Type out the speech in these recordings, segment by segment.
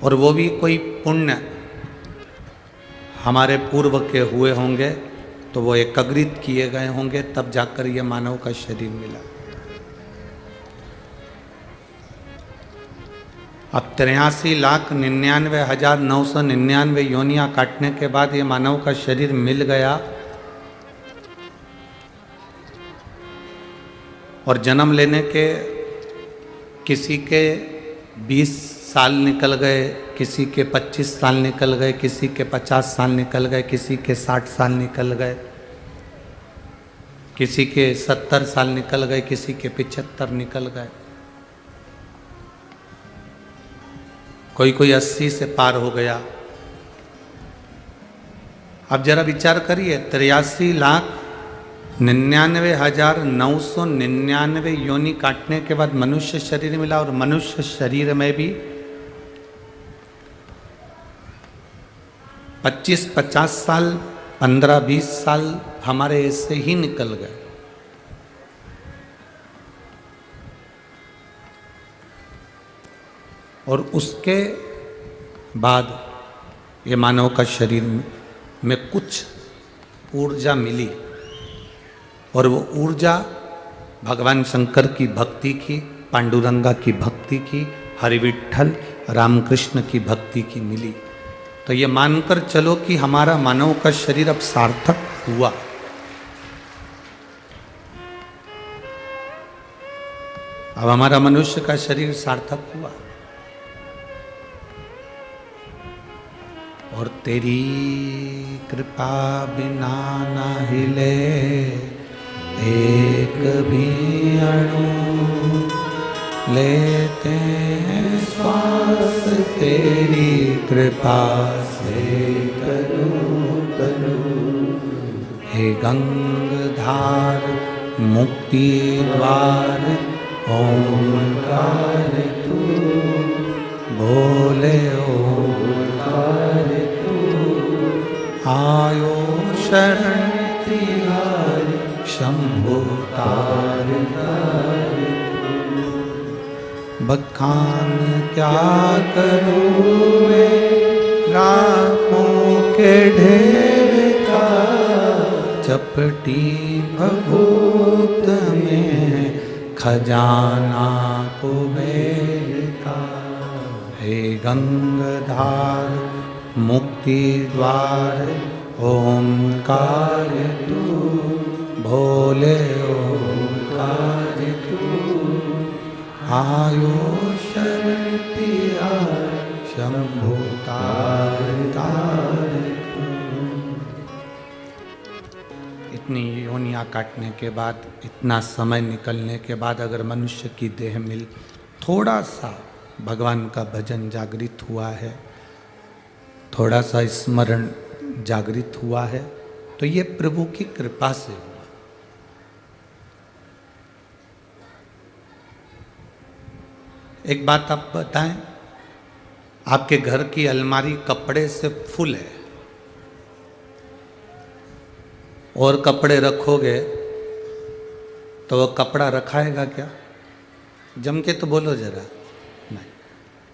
और वो भी कोई पुण्य हमारे पूर्व के हुए होंगे तो वो एकत्रित किए गए होंगे, तब जाकर ये मानव का शरीर मिला। अब 83,99,999 योनियां काटने के बाद ये मानव का शरीर मिल गया और जन्म लेने के किसी के 20 साल निकल गए, किसी के 25 साल निकल गए, किसी के 50 साल निकल गए, किसी के 60 साल निकल गए, किसी के 70 साल निकल गए, किसी के 75 निकल गए, कोई 80 से पार हो गया। अब जरा विचार करिए, 83,99,999 योनि काटने के बाद मनुष्य शरीर मिला और मनुष्य शरीर में भी 25-50 साल, 15-20 साल हमारे ऐसे ही निकल गए। और उसके बाद ये मानव का शरीर में कुछ ऊर्जा मिली और वो ऊर्जा भगवान शंकर की भक्ति की, पांडुरंगा की भक्ति की, हरिविठ्ठल रामकृष्ण की भक्ति की मिली। तो ये मानकर चलो कि हमारा मानव का शरीर अब सार्थक हुआ। अब हमारा मनुष्य का शरीर सार्थक हुआ। और तेरी कृपा बिना न हिले एक भी अणु, लेते हैं श्वास तेरी कृपा से करूं करूं। हे गंगाधार मुक्ति द्वार ओंकार तू, बोले ओंकार तू। आयो शरण तिहारी शंभु तार तार। बखान क्या करूं मैं लाखों के ढेर का, चपटी भभूत में खजाना कुबेर का। हे गंगाधार मुक्ति द्वार ओंकार तू, भोले ओंकार तू। आयो शरण तिहारी शंभु तार तार। इतनी योनियां काटने के बाद, इतना समय निकलने के बाद अगर मनुष्य की देह मिल, थोड़ा सा भगवान का भजन जागृत हुआ है, थोड़ा सा स्मरण जागृत हुआ है, तो ये प्रभु की कृपा से हुआ। एक बात आप बताएं, आपके घर की अलमारी कपड़े से फुल है और कपड़े रखोगे तो वो कपड़ा रखाएगा क्या? जम के तो बोलो जरा। नहीं,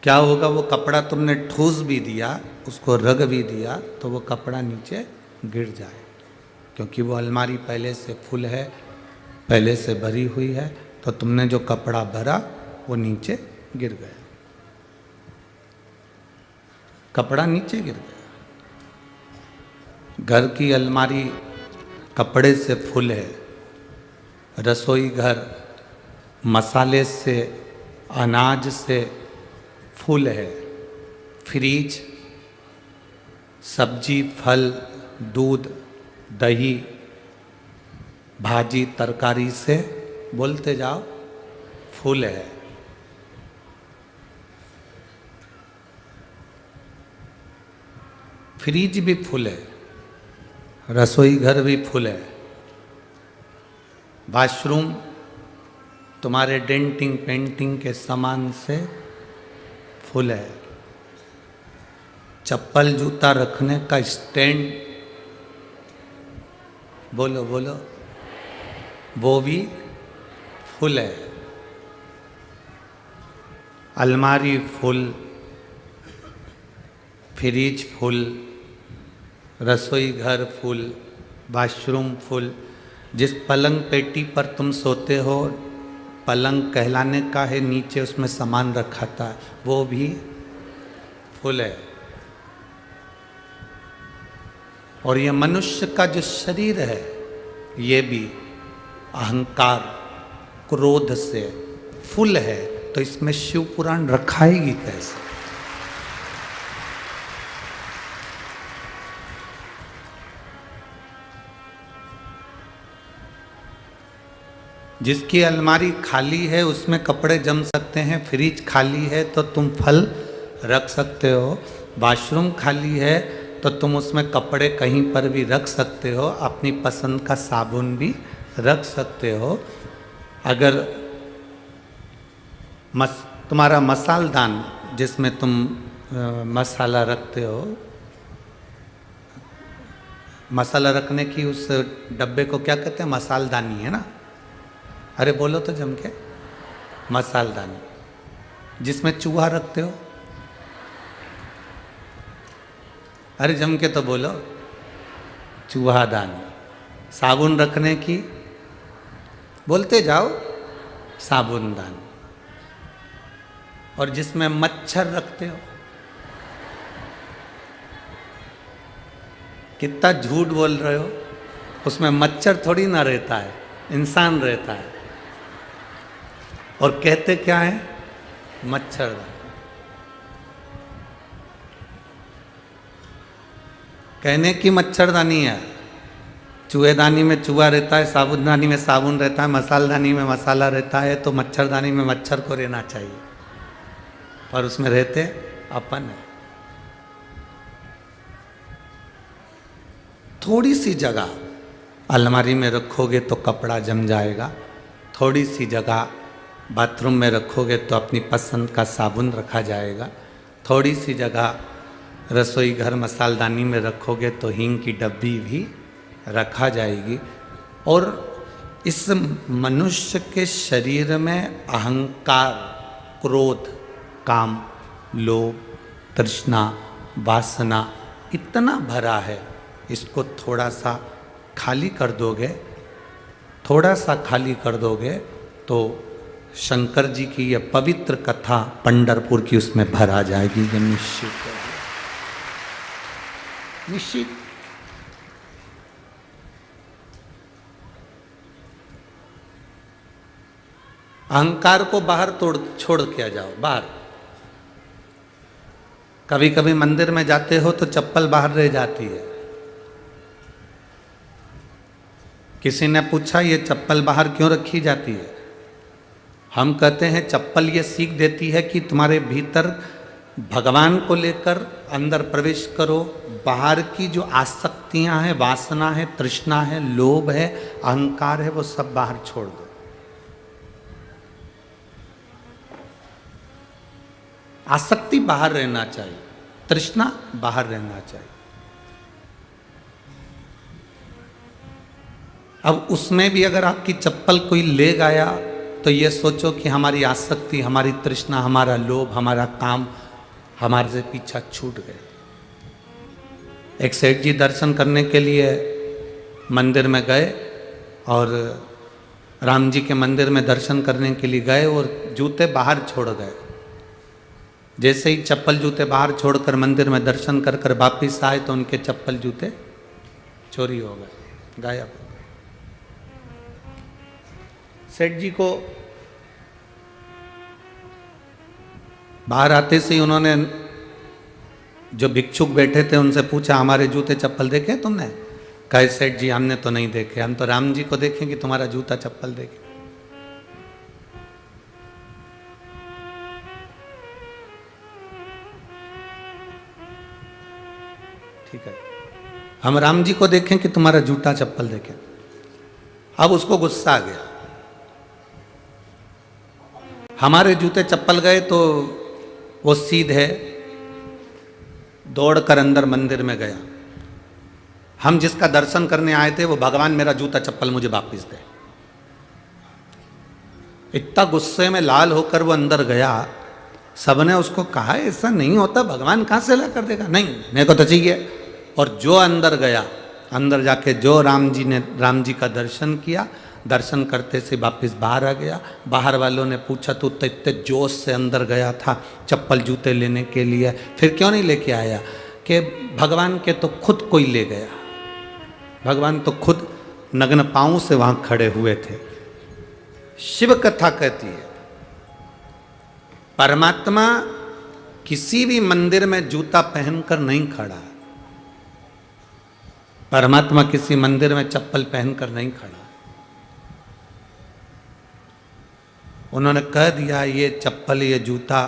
क्या होगा? वो कपड़ा तुमने ठूस भी दिया, उसको रग भी दिया, तो वो कपड़ा नीचे गिर जाए, क्योंकि वो अलमारी पहले से फुल है, पहले से भरी हुई है। तो तुमने जो कपड़ा भरा वो नीचे गिर गया, कपड़ा नीचे गिर गया। घर की अलमारी कपड़े से फुल है, रसोई घर मसाले से, अनाज से फुल है, फ्रिज सब्जी, फल, दूध, दही, भाजी, तरकारी से, बोलते जाओ, फुल है। फ्रिज भी फुल है, रसोई घर भी फुल है, वॉशरूम तुम्हारे डेंटिंग पेंटिंग के सामान से फुल है, चप्पल जूता रखने का स्टैंड, बोलो बोलो, वो भी फुल है, अलमारी फुल, फ्रिज फुल, रसोई घर फुल, वॉशरूम फुल, जिस पलंग पेटी पर तुम सोते हो पलंग कहलाने का है, नीचे उसमें सामान रखा था वो भी फुल है। और ये मनुष्य का जो शरीर है ये भी अहंकार क्रोध से फुल है, तो इसमें शिव पुराण रखाएगी कैसे? जिसकी अलमारी खाली है उसमें कपड़े जम सकते हैं, फ्रिज खाली है तो तुम फल रख सकते हो, वॉशरूम खाली है तो तुम उसमें कपड़े कहीं पर भी रख सकते हो, अपनी पसंद का साबुन भी रख सकते हो। अगर तुम्हारा मसालदान जिसमें तुम मसाला रखते हो, मसाला रखने की उस डब्बे को क्या कहते हैं? मसालदानी है ना? अरे बोलो तो जम के, मसालदानी। जिसमें चूहा रखते हो, अरे जम के तो बोलो, चूहादानी। साबुन रखने की, बोलते जाओ, साबुनदानी। और जिसमें मच्छर रखते हो, कितना झूठ बोल रहे हो, उसमें मच्छर थोड़ी ना रहता है, इंसान रहता है। और कहते क्या है? मच्छरदानी। कहने की मच्छरदानी है, चूहेदानी में चूहा रहता है, साबुनदानी में साबुन रहता है, मसालदानी में मसाला रहता है, तो मच्छरदानी में मच्छर को रहना चाहिए, पर उसमें रहते अपन है। थोड़ी सी जगह अलमारी में रखोगे तो कपड़ा जम जाएगा, थोड़ी सी जगह बाथरूम में रखोगे तो अपनी पसंद का साबुन रखा जाएगा, थोड़ी सी जगह रसोई घर मसालदानी में रखोगे तो हींग की डब्बी भी रखा जाएगी। और इस मनुष्य के शरीर में अहंकार, क्रोध, काम, लोभ, तृष्णा, वासना इतना भरा है, इसको थोड़ा सा खाली कर दोगे, थोड़ा सा खाली कर दोगे तो शंकर जी की यह पवित्र कथा पंढरपुर की उसमें भरा जाएगी। ये निश्चित है, निश्चित। अहंकार को बाहर छोड़ के जाओ, बाहर। कभी कभी मंदिर में जाते हो तो चप्पल बाहर रह जाती है। किसी ने पूछा ये चप्पल बाहर क्यों रखी जाती है? हम कहते हैं चप्पल ये सीख देती है कि तुम्हारे भीतर भगवान को लेकर अंदर प्रवेश करो, बाहर की जो आसक्तियां हैं, वासना है, तृष्णा है, लोभ है, अहंकार है, वो सब बाहर छोड़ दो। आसक्ति बाहर रहना चाहिए, तृष्णा बाहर रहना चाहिए। अब उसमें भी अगर आपकी चप्पल कोई ले गया तो ये सोचो कि हमारी आसक्ति, हमारी तृष्णा, हमारा लोभ, हमारा काम हमारे से पीछा छूट गए। एक सेठ जी दर्शन करने के लिए मंदिर में गए और राम जी के मंदिर में दर्शन करने के लिए गए और जूते बाहर छोड़ गए। जैसे ही चप्पल जूते बाहर छोड़कर मंदिर में दर्शन कर कर वापिस आए तो उनके चप्पल जूते चोरी हो गए, गायब। सेठ जी को बाहर आते से ही उन्होंने जो भिक्षुक बैठे थे उनसे पूछा, हमारे जूते चप्पल देखे तुमने? कहे सेठ जी हमने तो नहीं देखे, हम तो राम जी को देखें कि तुम्हारा जूता चप्पल देखे। ठीक है, हम राम जी को देखें कि तुम्हारा जूता चप्पल देखें। अब उसको गुस्सा आ गया, हमारे जूते चप्पल गए तो वो सीधे दौड़कर अंदर मंदिर में गया। हम जिसका दर्शन करने आए थे वो भगवान मेरा जूता चप्पल मुझे वापस दे। इतना गुस्से में लाल होकर वो अंदर गया सबने उसको कहा ऐसा नहीं होता, भगवान कहाँ से ला कर देगा, नहीं मेरे को तो चाहिए। और जो अंदर गया, अंदर जाके जो राम जी का दर्शन किया, दर्शन करते से वापस बाहर आ गया। बाहर वालों ने पूछा तू तो इतने जोश से अंदर गया था चप्पल जूते लेने के लिए, फिर क्यों नहीं लेके आया? कि भगवान के तो खुद कोई ले गया, भगवान तो खुद नग्न पांव से वहां खड़े हुए थे। शिव कथा कहती है परमात्मा किसी भी मंदिर में जूता पहनकर नहीं खड़ा, परमात्मा किसी मंदिर में चप्पल पहनकर नहीं खड़ा। उन्होंने कह दिया ये चप्पल ये जूता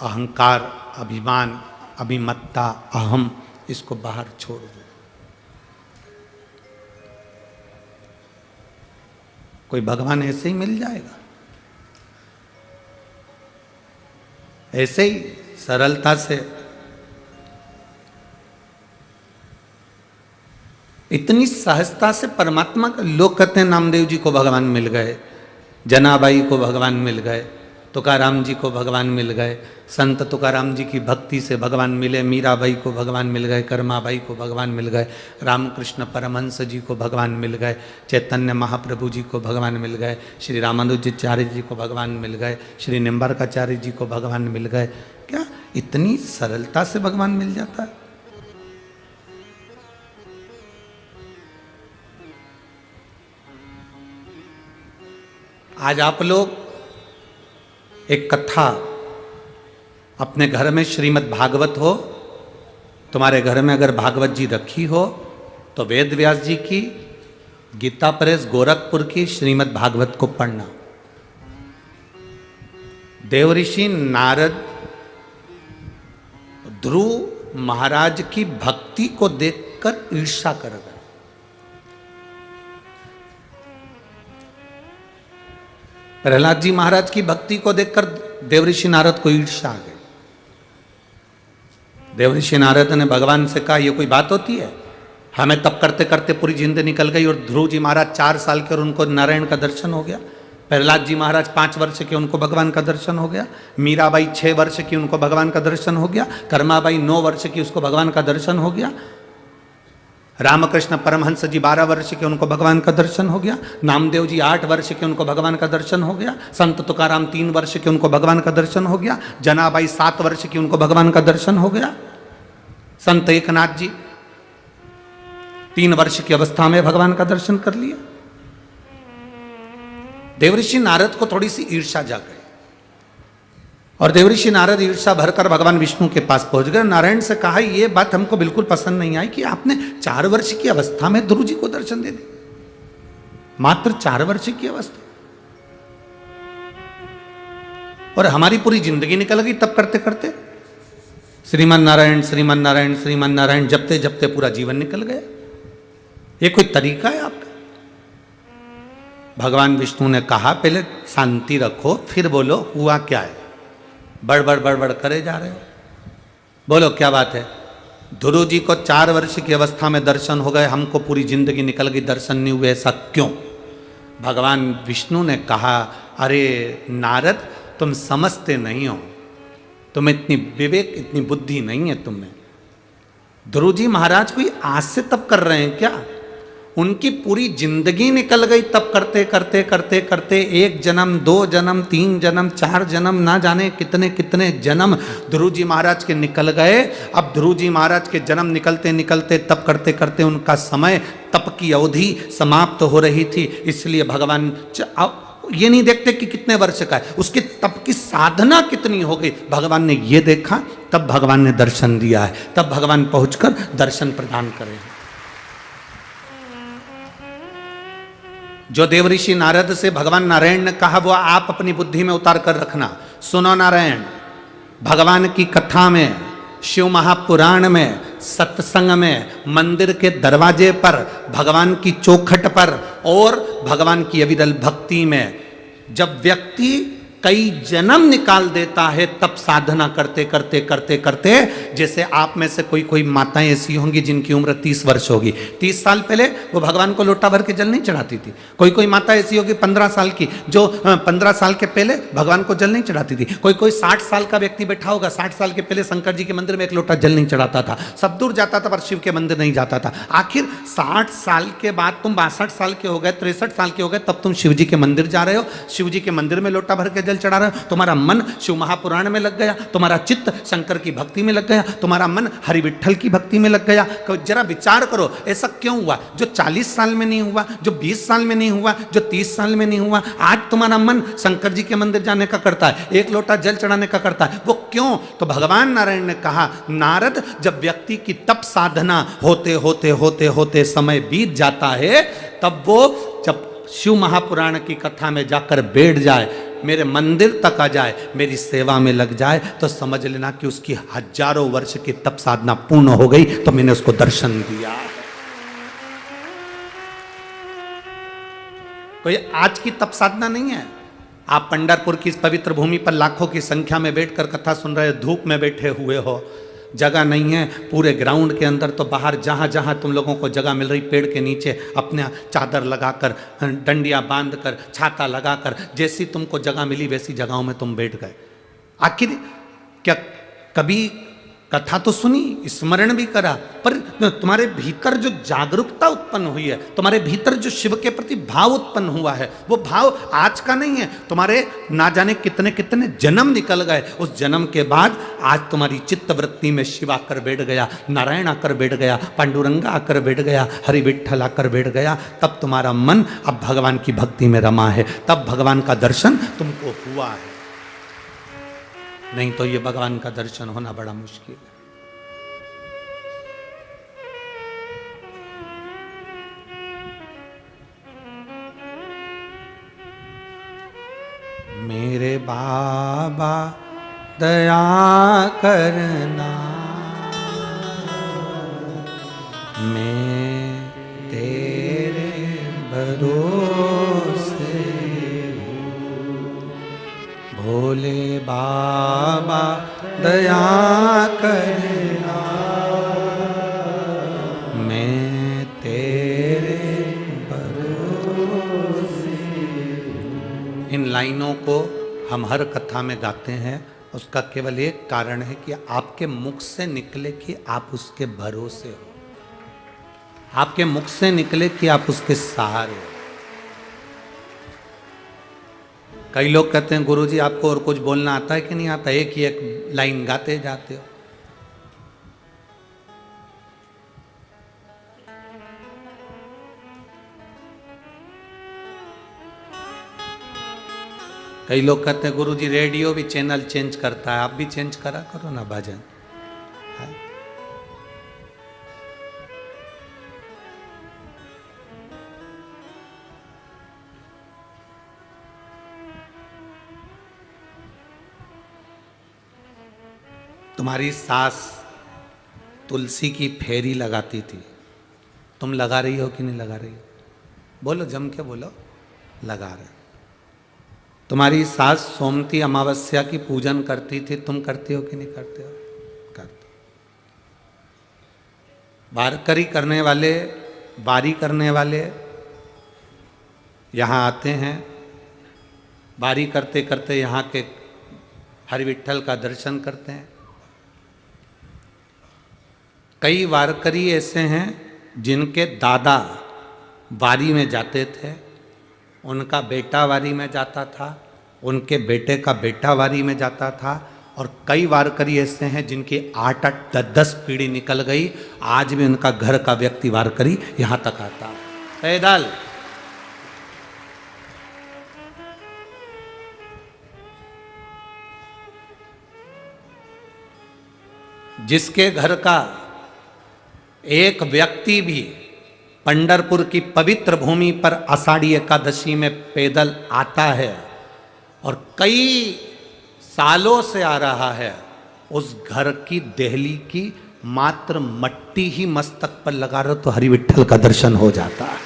अहंकार, अभिमान, अभिमत्ता, अहम, इसको बाहर छोड़ दो। कोई भगवान ऐसे ही मिल जाएगा? ऐसे ही सरलता से, इतनी सहजता से परमात्मा का। लोग कहते हैं नामदेव जी को भगवान मिल गए, जनाबाई को भगवान मिल गए, तुकाराम जी को भगवान मिल गए, संत तुकाराम जी की भक्ति से भगवान मिले, मीराबाई को भगवान मिल गए, कर्माबाई को भगवान मिल गए, रामकृष्ण परमहंस जी को भगवान मिल गए, चैतन्य महाप्रभु जी को भगवान मिल गए, श्री रामानुजाचार्य जी को भगवान मिल गए, श्री निम्बार्काचार्य जी को भगवान मिल गए। क्या इतनी सरलता से भगवान मिल जाता है? आज आप लोग एक कथा अपने घर में, श्रीमद् भागवत हो, तुम्हारे घर में अगर भागवत जी रखी हो तो वेद व्यास जी की, गीता प्रेस गोरखपुर की श्रीमद् भागवत को पढ़ना। देवऋषि नारद ध्रुव महाराज की भक्ति को देखकर ईर्ष्या कर गए। प्रहलाद जी महाराज की भक्ति को देखकर देवऋषि नारद को ईर्ष्या आ गई। देवऋषि नारद ने भगवान से कहा, यह कोई बात होती है? हमें तप करते करते पूरी जिंदगी निकल गई और ध्रुव जी महाराज 4 साल के और उनको नारायण का दर्शन हो गया। प्रहलाद जी महाराज 5 वर्ष के, उनको भगवान का दर्शन हो गया। मीराबाई 6 वर्ष की, उनको भगवान का दर्शन हो गया। कर्माबाई 9 वर्ष की, उसको भगवान का दर्शन हो गया। रामकृष्ण परमहंस जी 12 वर्ष के, उनको भगवान का दर्शन हो गया। नामदेव जी 8 वर्ष के, उनको भगवान का दर्शन हो गया। संत तुकाराम 3 वर्ष के, उनको भगवान का दर्शन हो गया। जनाबाई 7 वर्ष की, उनको भगवान का दर्शन हो गया। संत एकनाथ जी 3 वर्ष की अवस्था में भगवान का दर्शन कर लिया। देवऋषि नारद को थोड़ी सी ईर्ष्या जाग गई और देवऋषि नारद ईर्ष्या भरकर भगवान विष्णु के पास पहुंच गए। नारायण से कहा, यह बात हमको बिल्कुल पसंद नहीं आई कि आपने 4 वर्ष की अवस्था में ध्रुव जी को दर्शन दे दी, मात्र 4 वर्ष की अवस्था, और हमारी पूरी जिंदगी निकल गई तब करते करते। श्रीमन नारायण श्रीमन नारायण श्रीमन नारायण जपते जपते पूरा जीवन निकल गया। ये कोई तरीका है आपका? भगवान विष्णु ने कहा, पहले शांति रखो, फिर बोलो हुआ क्या है। बड़बड़ बड़बड़ करे जा रहे हो, बोलो क्या बात है? ध्रुव जी को 4 वर्ष की अवस्था में दर्शन हो गए, हमको पूरी जिंदगी निकल गई, दर्शन नहीं हुए, ऐसा क्यों? भगवान विष्णु ने कहा, अरे नारद, तुम समझते नहीं हो, तुम्हें इतनी विवेक, इतनी बुद्धि नहीं है तुम्हें। ध्रुव जी महाराज कोई आज से तप कर रहे हैं क्या? उनकी पूरी जिंदगी निकल गई तप करते करते करते करते। 1 जन्म, 2 जन्म, 3 जन्म, 4 जन्म, ना जाने कितने कितने जन्म ध्रुव जी महाराज के निकल गए। अब ध्रुव जी महाराज के जन्म निकलते निकलते तप करते करते उनका समय, तप की अवधि समाप्त हो रही थी। इसलिए भगवान ये नहीं देखते कि कितने वर्ष का है, उसके तप की साधना कितनी हो गई, भगवान ने ये देखा, तब भगवान ने दर्शन दिया है, तब भगवान पहुंचकर दर्शन प्रदान करे। जो देवऋषि नारद से भगवान नारायण ने कहा, वो आप अपनी बुद्धि में उतार कर रखना। सुनो नारायण, भगवान की कथा में, शिव महापुराण में, सत्संग में, मंदिर के दरवाजे पर, भगवान की चौखट पर और भगवान की अविरल भक्ति में, जब व्यक्ति कई जन्म निकाल देता है तब साधना करते करते करते करते। जैसे आप में से कोई कोई माताएं ऐसी होंगी जिनकी उम्र 30 वर्ष होगी, 30 साल पहले वो भगवान को लोटा भर के जल नहीं चढ़ाती थी। कोई कोई माता ऐसी होगी 15 साल की जो 15 साल के पहले भगवान को जल नहीं चढ़ाती थी। कोई कोई 60 साल का व्यक्ति बैठा होगा, 60 साल के पहले शंकर जी के मंदिर में एक लोटा जल नहीं चढ़ाता था, सब दूर जाता था पर शिव के मंदिर नहीं जाता था। आखिर 60 साल के बाद तुम 62 साल के हो गए, 63 साल के हो गए, तब तुम शिव जी के मंदिर जा रहे हो, शिव जी के मंदिर में लोटा भर के जल चढ़ा रहे हो। तुम्हारा मन शिव महापुराण में लग गया, तुम्हारा चित्त शंकर की भक्ति में लग गया, तुम्हारा मन हरि विठ्ठल की भक्ति में लग गया। जरा विचार करो ऐसा क्यों हुआ? जो 40 साल में नहीं हुआ, जो 20 साल में नहीं हुआ, जो 30 साल में नहीं हुआ, आज तुम्हारा मन शंकर जी के मंदिर जाने का करता है, एक लोटा जल चढ़ाने का करता है। वो क्यों? तो भगवान नारायण ने कहा, नारद, जब व्यक्ति की तप साधना होते होते होते होते समय बीत जाता है, तब वो जब शिव महापुराण की कथा में जाकर बैठ जाए, मेरे मंदिर तक आ जाए, मेरी सेवा में लग जाए, तो समझ लेना कि उसकी हजारों वर्ष की तप साधना पूर्ण हो गई, तो मैंने उसको दर्शन दिया। कोई आज की तप साधना नहीं है। आप पंढरपुर की इस पवित्र भूमि पर लाखों की संख्या में बैठकर कथा सुन रहे, धूप में बैठे हुए हो, जगह नहीं है पूरे ग्राउंड के अंदर, तो बाहर जहाँ जहाँ तुम लोगों को जगह मिल रही, पेड़ के नीचे अपना चादर लगाकर, डंडियाँ बांधकर, छाता लगाकर, जैसी तुमको जगह मिली वैसी जगहों में तुम बैठ गए। आखिर क्या कभी कथा तो सुनी, स्मरण भी करा, पर तुम्हारे भीतर जो जागरूकता उत्पन्न हुई है, तुम्हारे भीतर जो शिव के प्रति भाव उत्पन्न हुआ है, वो भाव आज का नहीं है, तुम्हारे ना जाने कितने कितने जन्म निकल गए। उस जन्म के बाद आज तुम्हारी चित्त वृत्ति में शिव आकर बैठ गया, नारायण आकर बैठ गया, पांडुरंगा आकर बैठ गया, हरि विठ्ठल आकर बैठ गया, तब तुम्हारा मन अब भगवान की भक्ति में रमा है, तब भगवान का दर्शन तुमको हुआ है। नहीं तो ये भगवान का दर्शन होना बड़ा मुश्किल है। मेरे बाबा दया करना, मैं तेरे भरोसे हूँ। भोले बाबा दया करना, मैं तेरे भरोसे हूँ। इन लाइनों को हम हर कथा में गाते हैं, उसका केवल एक कारण है कि आपके मुख से निकले कि आप उसके भरोसे हो, आपके मुख से निकले कि आप उसके सहारे हो। कई लोग कहते हैं गुरुजी आपको और कुछ बोलना आता है कि नहीं आता, एक ही एक लाइन गाते जाते हो। कई लोग कहते हैं गुरुजी रेडियो भी चैनल चेंज करता है, आप भी चेंज करा करो ना भजन। तुम्हारी सास तुलसी की फेरी लगाती थी, तुम लगा रही हो कि नहीं लगा रही? बोलो, जम के बोलो, लगा रहे। तुम्हारी सास सोमती अमावस्या की पूजन करती थी, तुम करती हो कि नहीं करते हो? करते। वारकरी करने वाले, बारी करने वाले यहाँ आते हैं, बारी करते करते यहाँ के हरि विठ्ठल का दर्शन करते हैं। कई वारकरी ऐसे हैं जिनके दादा वारी में जाते थे, उनका बेटा वारी में जाता था, उनके बेटे का बेटा वारी में जाता था, और कई वारकरी ऐसे हैं जिनकी 8-8, 10-10 पीढ़ी निकल गई, आज भी उनका घर का व्यक्ति वारकरी यहाँ तक आता है पैदल। जिसके घर का एक व्यक्ति भी पंढरपुर की पवित्र भूमि पर आषाढ़ी एकादशी में पैदल आता है और कई सालों से आ रहा है, उस घर की देहली की मात्र मट्टी ही मस्तक पर लगा रहे तो हरि विठ्ठल का दर्शन हो जाता है।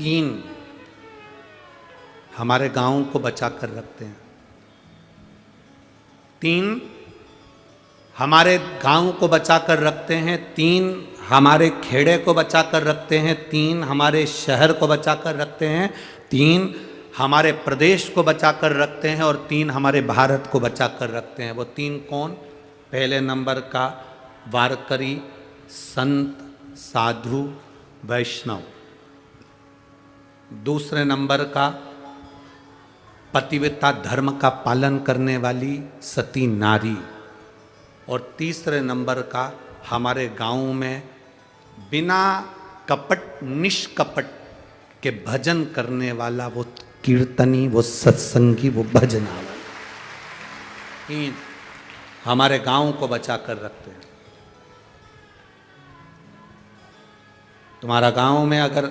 तीन हमारे गांव को बचा कर रखते हैं। तीन हमारे गांव को बचा कर रखते हैं, तीन हमारे खेड़े को बचा कर रखते हैं, तीन हमारे शहर को बचा कर रखते हैं, तीन हमारे प्रदेश को बचा कर रखते हैं और तीन हमारे भारत को बचा कर रखते हैं। वो तीन कौन? पहले नंबर का वारकरी, संत, साधु, वैष्णव। दूसरे नंबर का पतिव्रता धर्म का पालन करने वाली सती नारी। और तीसरे नंबर का हमारे गांव में बिना कपट, निष्कपट के भजन करने वाला वो कीर्तनी, वो सत्संगी, वो भजना वाला। तीन हमारे गांव को बचा कर रखते हैं। तुम्हारा गांव में अगर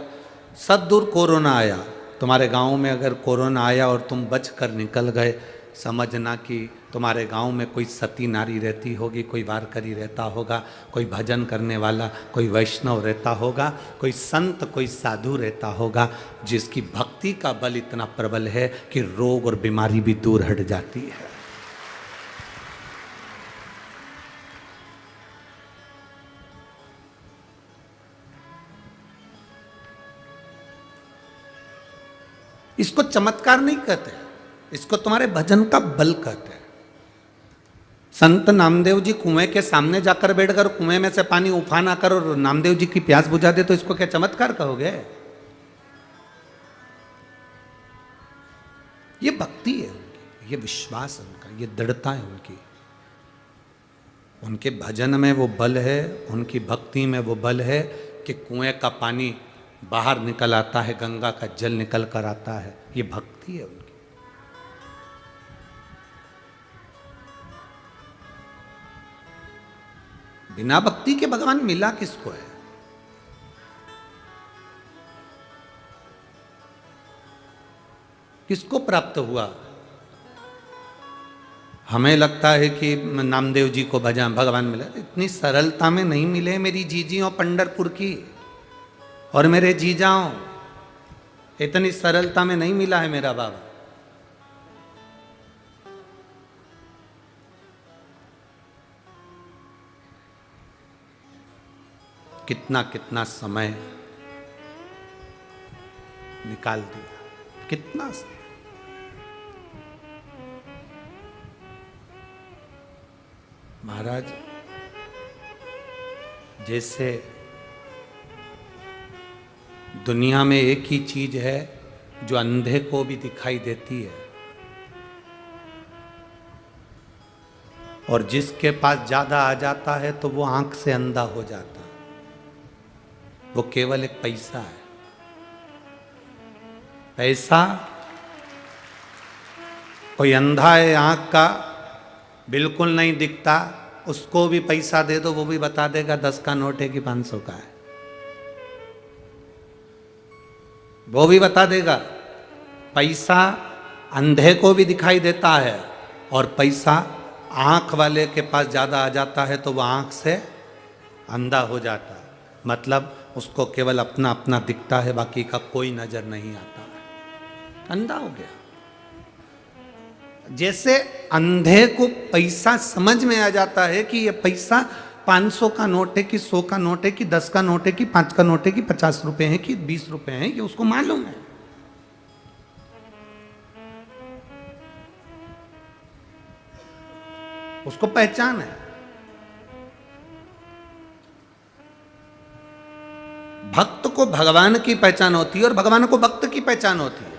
सद्दूर कोरोना आया, तुम्हारे गांव में अगर कोरोना आया और तुम बच कर निकल गए, समझना कि तुम्हारे गांव में कोई सती नारी रहती होगी, कोई वारकरी रहता होगा, कोई भजन करने वाला, कोई वैष्णव रहता होगा, कोई संत, कोई साधु रहता होगा, जिसकी भक्ति का बल इतना प्रबल है कि रोग और बीमारी भी दूर हट जाती है। इसको चमत्कार नहीं कहते, इसको तुम्हारे भजन का बल कहते हैं। संत नामदेव जी कुएं के सामने जाकर बैठकर कुएं में से पानी उफाना कर और नामदेव जी की प्यास बुझा दे, तो इसको क्या चमत्कार कहोगे? ये भक्ति है उनकी, ये विश्वास है उनका, ये दृढ़ता है उनकी। उनके भजन में वो बल है, उनकी भक्ति में वो बल है कि कुएं का पानी बाहर निकल आता है, गंगा का जल निकल कर आता है। ये भक्ति है उनकी। बिना भक्ति के भगवान मिला किसको है? किसको प्राप्त हुआ? हमें लगता है कि नामदेव जी को भगवान मिला, इतनी सरलता में नहीं मिले मेरी जीजियों पंढरपुर की और मेरे जीजाओं, इतनी सरलता में नहीं मिला है मेरा बाबा। कितना कितना समय निकाल दिया, कितना समय। महाराज, जैसे दुनिया में एक ही चीज है जो अंधे को भी दिखाई देती है, और जिसके पास ज्यादा आ जाता है तो वो आंख से अंधा हो जाता है। वो केवल एक पैसा है। पैसा, कोई अंधा है आंख का, बिल्कुल नहीं दिखता, उसको भी पैसा दे दो, वो भी बता देगा 10 का नोट है कि 500 का है, वो भी बता देगा। पैसा अंधे को भी दिखाई देता है, और पैसा आंख वाले के पास ज़्यादा आ जाता है तो वह आंख से अंधा हो जाता है। मतलब उसको केवल अपना अपना दिखता है, बाकी का कोई नजर नहीं आता है, अंधा हो गया। जैसे अंधे को पैसा समझ में आ जाता है कि ये पैसा 500 का नोट है कि 100 का नोट है कि 10 का नोट है कि 5 का नोट है कि 50 रुपए है कि 20 रुपए है, ये उसको मालूम है। उसको पहचान है। भक्त को भगवान की पहचान होती है और भगवान को भक्त की पहचान होती है।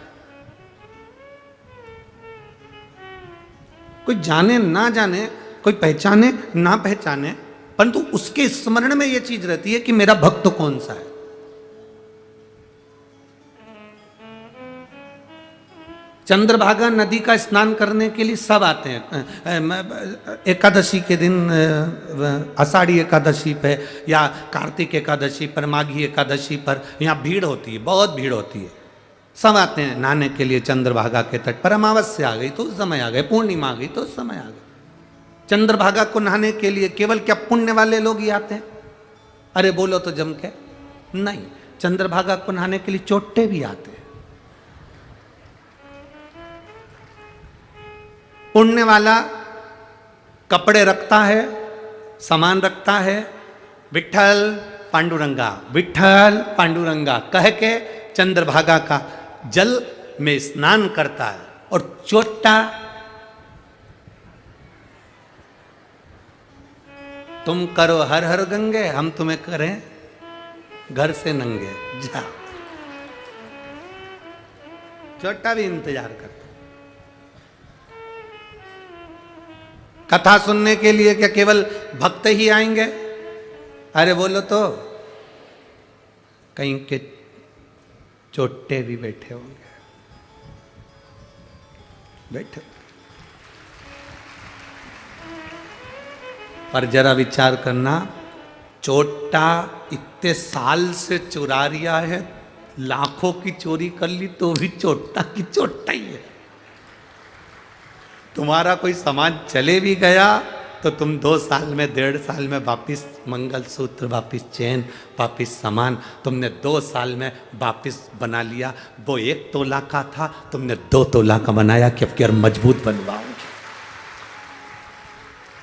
कोई जाने ना जाने, कोई पहचाने ना पहचाने, परंतु उसके स्मरण में यह चीज रहती है कि मेरा भक्त कौन सा है। चंद्रभागा नदी का स्नान करने के लिए सब आते हैं। एकादशी के दिन, आषाढ़ी एकादशी पे या कार्तिक एकादशी पर, माघी एकादशी पर यहाँ भीड़ होती है, बहुत भीड़ होती है। सब आते हैं नहाने के लिए चंद्रभागा के तट पर। अमावस्या आ गई तो उस समय आ गए, पूर्णिमा आ गई तो उस समय आ गए। चंद्रभागा को नहाने के लिए केवल क्या पुण्य वाले लोग ही आते हैं? अरे बोलो तो जम के नहीं, चंद्रभागा को नहाने के लिए चोट्टे भी आते हैं। पुण्य वाला कपड़े रखता है, सामान रखता है, विठ्ठल पांडुरंगा, विठ्ठल पांडुरंगा कह के चंद्रभागा का जल में स्नान करता है। और चोट्टा, तुम करो हर हर गंगे, हम तुम्हें करें घर से नंगे, जा। चोट्टा भी इंतजार करता। कथा सुनने के लिए क्या केवल भक्त ही आएंगे? अरे बोलो तो कहीं के चोट्टे भी बैठे होंगे, बैठे। पर जरा विचार करना, चोट्टा इतने साल से चुरा रिया है, लाखों की चोरी कर ली तो भी चोट्टा की चोट्टा ही है। तुम्हारा कोई सामान चले भी गया तो तुम 2 साल में 1.5 साल में वापिस मंगलसूत्र, वापिस चेन, वापिस सामान तुमने 2 साल में वापिस बना लिया। वो 1 तोला का था, तुमने 2 तोला का बनाया कि अब यार मजबूत बनवाओगे।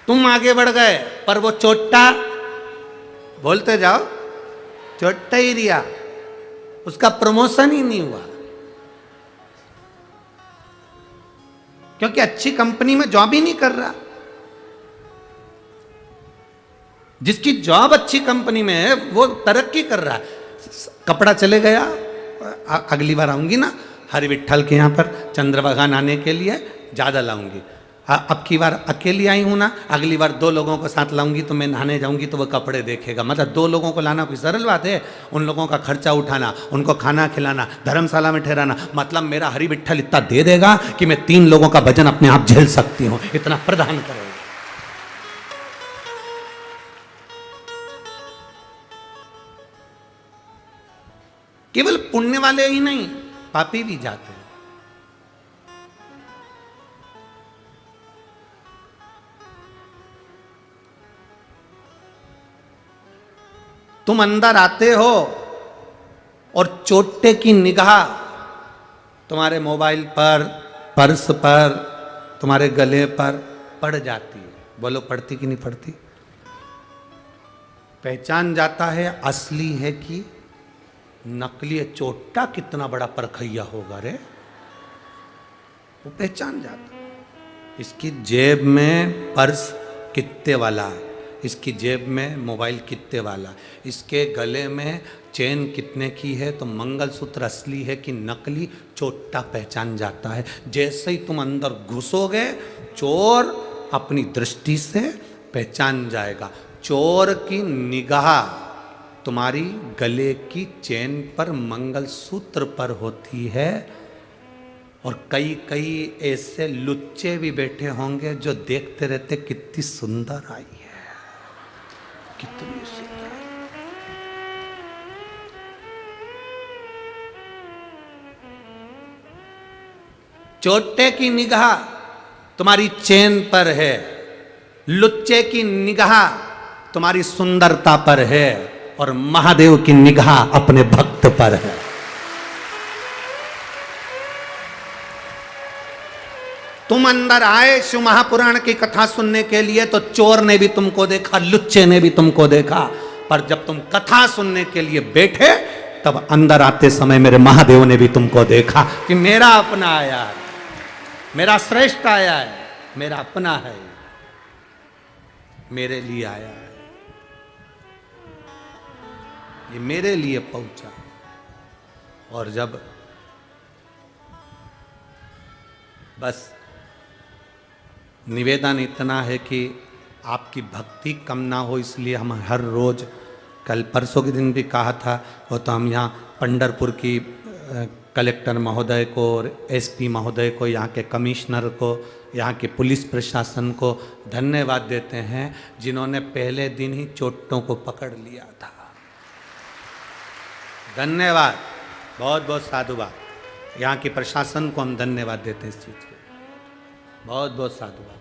तुम आगे बढ़ गए, पर वो चोट्टा, बोलते जाओ, चोट्टा ही रिया, उसका प्रमोशन ही नहीं हुआ। क्योंकि अच्छी कंपनी में जॉब ही नहीं कर रहा। जिसकी जॉब अच्छी कंपनी में है वो तरक्की कर रहा है। कपड़ा चले गया, अगली बार आऊंगी ना हरि विठ्ठल के यहाँ पर चंद्रभागा नहाने के लिए, ज़्यादा लाऊंगी। अब की बार अकेली आई हूँ ना, अगली बार 2 लोगों को साथ लाऊंगी तो मैं नहाने जाऊंगी तो वो कपड़े देखेगा। मतलब 2 लोगों को लाना कोई सरल बात है? उन लोगों का खर्चा उठाना, उनको खाना खिलाना, धर्मशाला में ठहराना। मतलब मेरा हरि विठ्ठल इतना दे देगा कि मैं 3 लोगों का वजन अपने आप झेल सकती हूँ, इतना प्रदान करेगा। केवल पुण्य वाले ही नहीं, पापी भी जाते हैं। तुम अंदर आते हो और चोट्टे की निगाह तुम्हारे मोबाइल पर, पर्स पर, तुम्हारे गले पर पड़ जाती है। बोलो पड़ती कि नहीं पड़ती? पहचान जाता है असली है कि नकली है। चोट्टा कितना बड़ा परखैया होगा रे, वो पहचान जाता। इसकी जेब में पर्स कितने वाला है, इसकी जेब में मोबाइल कितने वाला, इसके गले में चेन कितने की है, तो मंगलसूत्र असली है कि नकली, चोट्टा पहचान जाता है। जैसे ही तुम अंदर घुसोगे, चोर अपनी दृष्टि से पहचान जाएगा। चोर की निगाह तुम्हारी गले की चेन पर, मंगलसूत्र पर होती है। और कई कई ऐसे लुच्चे भी बैठे होंगे जो देखते रहते कितनी सुंदर आई है, कितनी सुंदर। चोट्टे की निगाह तुम्हारी चेन पर है, लुच्चे की निगाह तुम्हारी सुंदरता पर है, और महादेव की निगाह अपने भक्त पर है। तुम अंदर आए शिव महापुराण की कथा सुनने के लिए तो चोर ने भी तुमको देखा, लुच्चे ने भी तुमको देखा, पर जब तुम कथा सुनने के लिए बैठे तब अंदर आते समय मेरे महादेव ने भी तुमको देखा कि मेरा अपना आया है, मेरा श्रेष्ठ आया है, मेरा अपना है, मेरे लिए आया है, ये मेरे लिए पहुंचा। और जब बस निवेदन इतना है कि आपकी भक्ति कम ना हो, इसलिए हम हर रोज़, कल परसों के दिन भी कहा था, वो तो हम यहाँ पंढरपुर की कलेक्टर महोदय को और एसपी महोदय को, यहाँ के कमिश्नर को, यहाँ के पुलिस प्रशासन को धन्यवाद देते हैं जिन्होंने पहले दिन ही चोट्टों को पकड़ लिया था। धन्यवाद, बहुत बहुत साधुवाद। यहाँ के प्रशासन को हम धन्यवाद देते हैं इस चीज़ के, बहुत बहुत साधुवाद।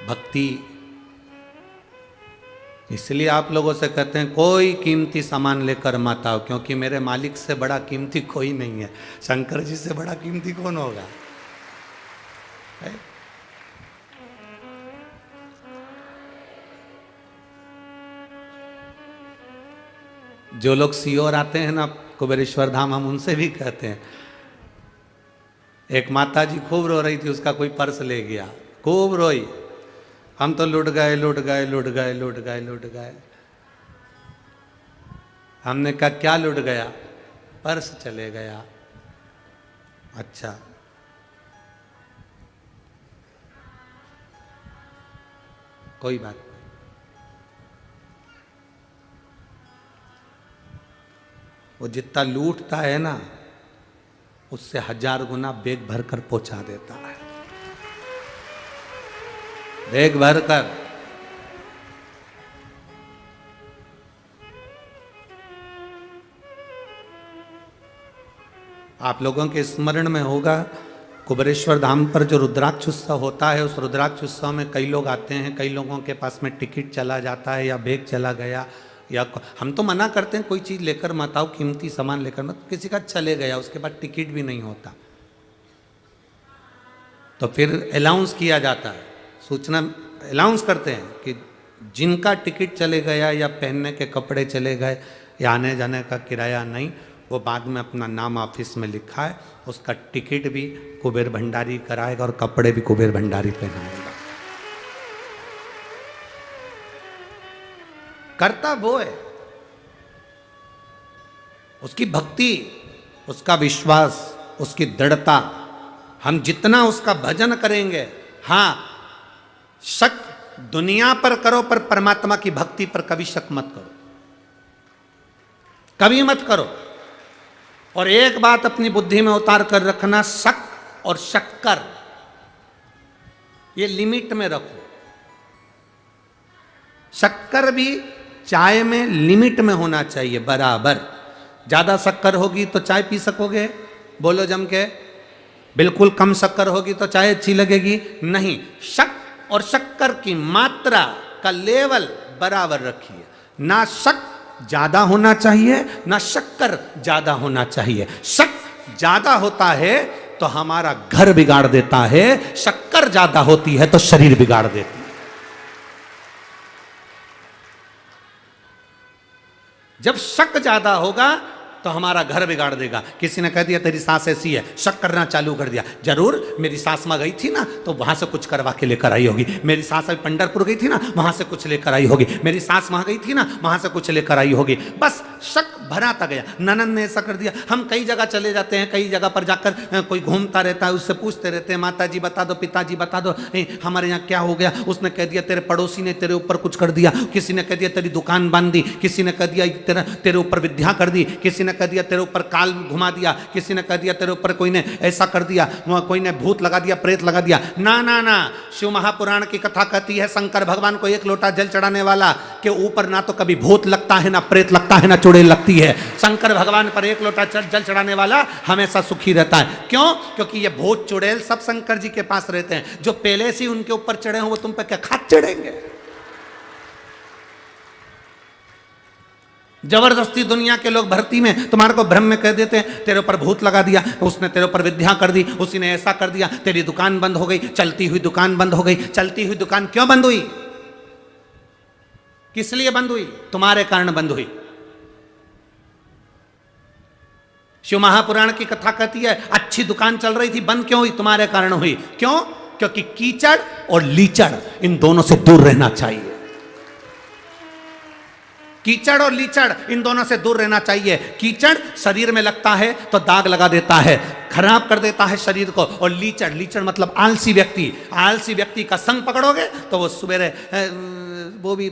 भक्ति इसलिए आप लोगों से कहते हैं कोई कीमती सामान लेकर मत आओ, क्योंकि मेरे मालिक से बड़ा कीमती कोई नहीं है। शंकर जी से बड़ा कीमती कौन होगा? है? जो लोग सीओर आते हैं ना कुबेरेश्वर धाम, हम उनसे भी कहते हैं। एक माता जी खूब रो रही थी, उसका कोई पर्स ले गया, खूब रोई। हम तो लुट गए लुट गए लुट गए लुट गए लुट गए। हमने कहा क्या लुट गया? पर्स चले गया। अच्छा, कोई बात नहीं। वो जितना लूटता है ना, उससे 1000 गुना बेग भरकर पहुंचा देता है, बेग भरकर। आप लोगों के स्मरण में होगा, कुबेरेश्वर धाम पर जो रुद्राक्ष उत्सव होता है, उस रुद्राक्ष उत्सव में कई लोग आते हैं, कई लोगों के पास में टिकट चला जाता है या बैग चला गया, या हम तो मना करते हैं कोई चीज़ लेकर मत आओ, कीमती सामान लेकर मत। किसी का चले गया, उसके बाद टिकट भी नहीं होता, तो फिर अनाउंस किया जाता है, सूचना अनाउंस करते हैं कि जिनका टिकट चले गया या पहनने के कपड़े चले गए या आने जाने का किराया नहीं, वो बाद में अपना नाम ऑफिस में लिखा है, उसका टिकट भी कुबेर भंडारी कराएगा और कपड़े भी कुबेर भंडारी पहनाएगा। करता वो है, उसकी भक्ति, उसका विश्वास, उसकी दृढ़ता। हम जितना उसका भजन करेंगे, हाँ शक दुनिया पर करो पर परमात्मा की भक्ति पर कभी शक मत करो, कभी मत करो। और एक बात अपनी बुद्धि में उतार कर रखना, शक और शक्कर ये लिमिट में रखो। शक्कर भी चाय में लिमिट में होना चाहिए, बराबर। ज्यादा शक्कर होगी तो चाय पी सकोगे? बोलो जम के। बिल्कुल कम शक्कर होगी तो चाय अच्छी लगेगी? नहीं। शक और शक्कर की मात्रा का लेवल बराबर रखिए। ना शक ज्यादा होना चाहिए, ना शक्कर ज्यादा होना चाहिए। शक ज्यादा होता है तो हमारा घर बिगाड़ देता है, शक्कर ज्यादा होती है तो शरीर बिगाड़ देती है। जब शक ज्यादा होगा तो हमारा घर बिगाड़ देगा। किसी ने कह दिया तेरी सास ऐसी है, शक करना चालू कर दिया, जरूर मेरी सास माँ गई थी ना तो वहां से कुछ करवा के लेकर आई होगी, मेरी सास अभी पंढरपुर गई थी ना वहां से कुछ लेकर आई होगी, मेरी सास वहां गई थी ना वहां से कुछ लेकर आई होगी। बस शक भराता गया। ननद ने ऐसा कर दिया। हम कई जगह चले जाते हैं, कई जगह पर जाकर कोई घूमता रहता है, उससे पूछते रहते हैं माता जी बता दो, पिताजी बता दो, हमारे यहाँ क्या हो गया? उसने कह दिया तेरे पड़ोसी ने तेरे ऊपर कुछ कर दिया, किसी ने कह दिया तेरी दुकान बांध दी, किसी ने कह दिया तेरे ऊपर विद्या कर दी, किसी ने कह दिया तेरे ऊपर काल घुमा दिया, किसी ने कह दिया तेरे ऊपर कोई ने ऐसा कर दिया, कोई ने भूत लगा दिया, प्रेत लगा दिया। ना ना ना, शिव महापुराण की कथा कहती है शंकर भगवान को एक लोटा जल चढ़ाने वाला के ऊपर ना तो कभी भूत लगता है, ना प्रेत लगता है, ना चुड़ैल लगती है। शंकर भगवान पर एक लोटा जल चढ़ाने वाला हमेशा सुखी रहता है। क्यों? क्योंकि ये भूत चुड़ैल सब शंकर जी के पास रहते हैं। जो पहले से उनके ऊपर चढ़े हो वो तुम पे क्या खाद चढ़ेंगे? जबरदस्ती दुनिया के लोग भर्ती में तुम्हारे को भ्रम में कह देते हैं तेरे ऊपर भूत लगा दिया, उसने तेरे ऊपर विद्या कर दी, उसी ने ऐसा कर दिया, तेरी दुकान बंद हो गई, चलती हुई दुकान बंद हो गई। चलती हुई दुकान क्यों बंद हुई? किस लिए बंद हुई? तुम्हारे कारण बंद हुई। शिव महापुराण की कथा कहती है अच्छी दुकान चल रही थी, बंद क्यों हुई? तुम्हारे कारण हुई। क्यों? क्योंकि कीचड़ और लीचड़ इन दोनों से दूर रहना चाहिए। कीचड़ और लीचड़ इन दोनों से दूर रहना चाहिए। कीचड़ शरीर में लगता है तो दाग लगा देता है, खराब कर देता है शरीर को। और लीचड़, लीचड़ मतलब आलसी व्यक्ति। आलसी व्यक्ति का संग पकड़ोगे तो वो सवेरे वो भी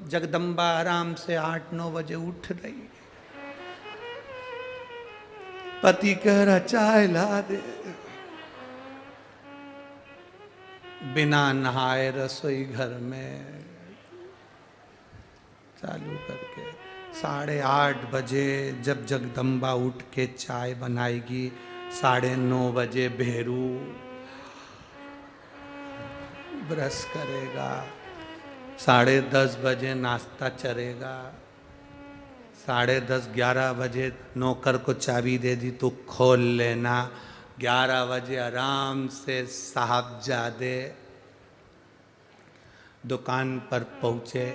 जगदम्बा आराम से 8-9 बजे उठ रही, पति कह रहा चाय ला दे, बिना नहाए रसोई घर में चालू करके 8:30 बजे जब जगदम्बा उठ के चाय बनाएगी, 9:30 बजे भेरू ब्रश करेगा, 10:30 बजे नाश्ता चलेगा, 10:30 11 बजे नौकर को चाबी दे दी तो खोल लेना, 11 बजे आराम से साहबजादे दुकान पर पहुँचे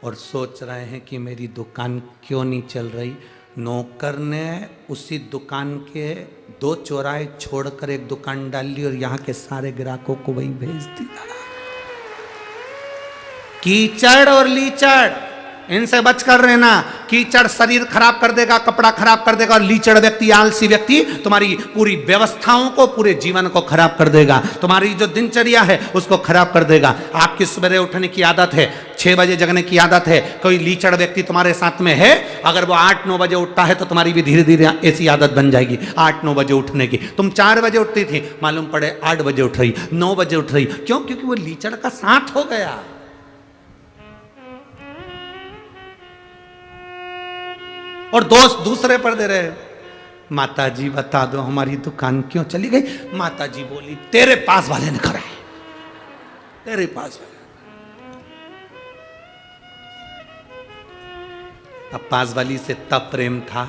और सोच रहे हैं कि मेरी दुकान क्यों नहीं चल रही। नौकर ने उसी दुकान के 2 चौराहे छोड़कर एक दुकान डाल ली और यहाँ के सारे ग्राहकों को वही भेज दिया। कीचड़ और लीचड़ इनसे बचकर रहना। कीचड़ शरीर खराब कर देगा, कपड़ा खराब कर देगा, और लीचड़ व्यक्ति, आलसी व्यक्ति तुम्हारी पूरी व्यवस्थाओं को, पूरे जीवन को खराब कर देगा। तुम्हारी जो दिनचर्या है उसको खराब कर देगा। आपकी सवेरे उठने की आदत है, 6 बजे जगने की आदत है, कोई लीचड़ व्यक्ति तुम्हारे साथ में है, अगर वो 8-9 बजे उठता है तो तुम्हारी भी धीरे धीरे ऐसी आदत बन जाएगी 8-9 बजे उठने की। तुम 4 बजे उठती थी, मालूम पड़े 8 बजे उठ रही, 9 बजे उठ रही। क्यों? क्योंकि वो लीचड़ का साथ हो गया। और दोस्त दूसरे पर दे रहे, माता जी बता दो हमारी दुकान क्यों चली गई। माता जी बोली तेरे पास वाले ने कराए, तेरे पास वाले। अब पास वाली से तब प्रेम था,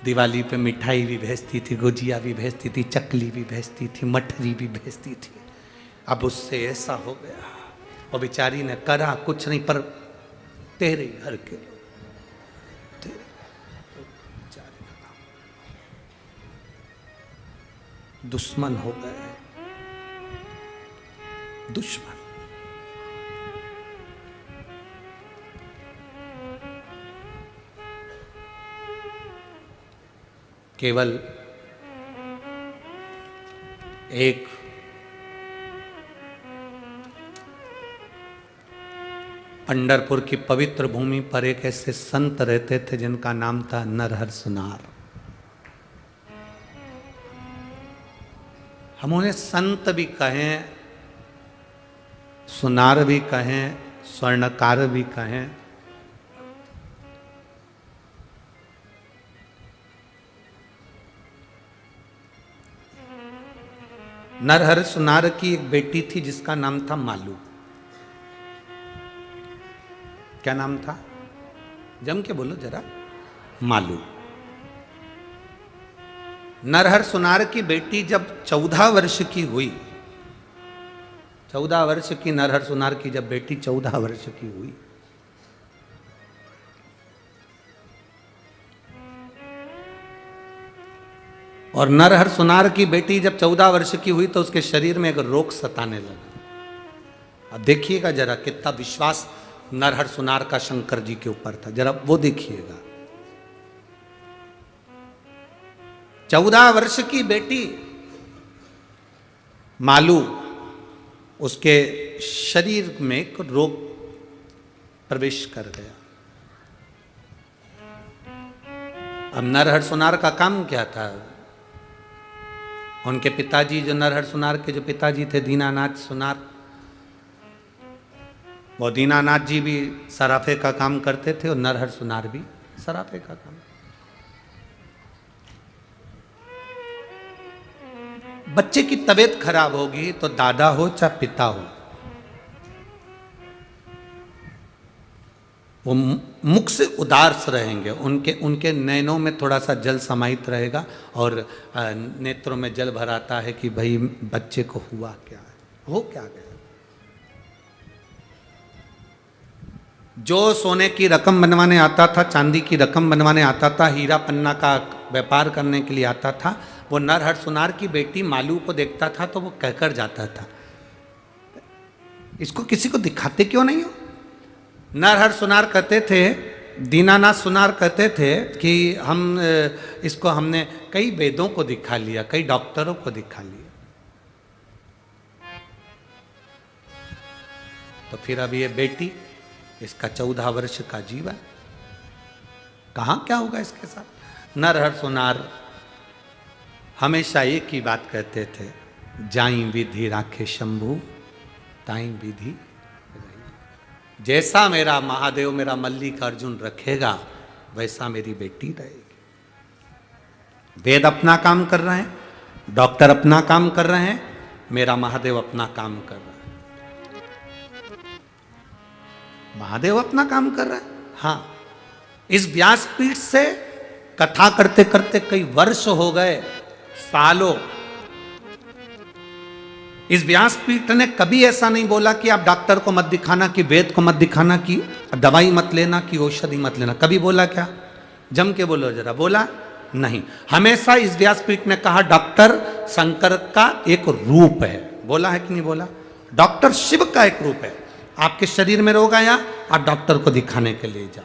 दिवाली पे मिठाई भी भेजती थी, गुजिया भी भेजती थी, चकली भी भेजती थी, मठरी भी भेजती थी। अब उससे ऐसा हो गया, और बेचारी ने करा कुछ नहीं, पर तेरे घर के दुश्मन हो गए, दुश्मन। केवल एक पंढरपुर की पवित्र भूमि पर एक ऐसे संत रहते थे जिनका नाम था नरहर सुनार। हम उन्हें संत भी कहें, सुनार भी कहें, स्वर्णकार भी कहें। नरहर सुनार की एक बेटी थी जिसका नाम था मालू। क्या नाम था? जम के बोलो जरा। मालू। नरहर सुनार की बेटी जब 14 वर्ष की हुई, 14 वर्ष की नरहर सुनार की जब बेटी 14 वर्ष की हुई, और नरहर सुनार की बेटी जब 14 वर्ष की हुई तो उसके शरीर में एक रोग सताने लगा। अब देखिएगा जरा कितना विश्वास नरहर सुनार का शंकर जी के ऊपर था, जरा वो देखिएगा। 14 वर्ष की बेटी मालू, उसके शरीर में एक रोग प्रवेश कर गया। अब नरहर सुनार का काम क्या था? उनके पिताजी, जो नरहर सुनार के जो पिताजी थे दीनानाथ सुनार, वो दीनानाथ जी भी सराफे का काम करते थे और नरहर सुनार भी सराफे का काम। बच्चे की तबीयत खराब होगी तो दादा हो चाहे पिता हो, वो मुख से उदास रहेंगे, उनके नैनों में थोड़ा सा जल समाहित रहेगा और नेत्रों में जल भर आता है कि भाई बच्चे को हुआ क्या है, हो क्या गया। जो सोने की रकम बनवाने आता था, चांदी की रकम बनवाने आता था, हीरा पन्ना का व्यापार करने के लिए आता था, वो नरहर सुनार की बेटी मालू को देखता था तो वो कहकर जाता था, इसको किसी को दिखाते क्यों नहीं हो। नरहर सुनार कहते थे, दीनानाथ सुनार कहते थे कि इसको हमने कई वेदों को दिखा लिया, कई डॉक्टरों को दिखा लिया, तो फिर अब ये बेटी, इसका 14 वर्ष का जीवन, कहाँ क्या होगा इसके साथ। नरहर सुनार हमेशा एक ही बात कहते थे, जाई विधि राखे शंभू ताई विधि, जैसा मेरा महादेव मेरा मल्लिकार्जुन रखेगा वैसा मेरी बेटी रहेगी। वेद अपना काम कर रहे हैं, डॉक्टर अपना काम कर रहे हैं, मेरा महादेव अपना काम कर रहा है। महादेव अपना काम कर रहा है। हाँ, इस व्यासपीठ से कथा करते करते कई वर्ष हो गए, सालों। इस व्यासपीठ ने कभी ऐसा नहीं बोला कि आप डॉक्टर को मत दिखाना, कि वेद को मत दिखाना, कि दवाई मत लेना, कि औषधि मत लेना। कभी बोला क्या? जम के बोलो जरा, बोला नहीं। हमेशा इस व्यासपीठ ने कहा डॉक्टर शंकर का एक रूप है। बोला है कि नहीं बोला? डॉक्टर शिव का एक रूप है। आपके शरीर में रोग आया, आप डॉक्टर को दिखाने के लिए जाओ।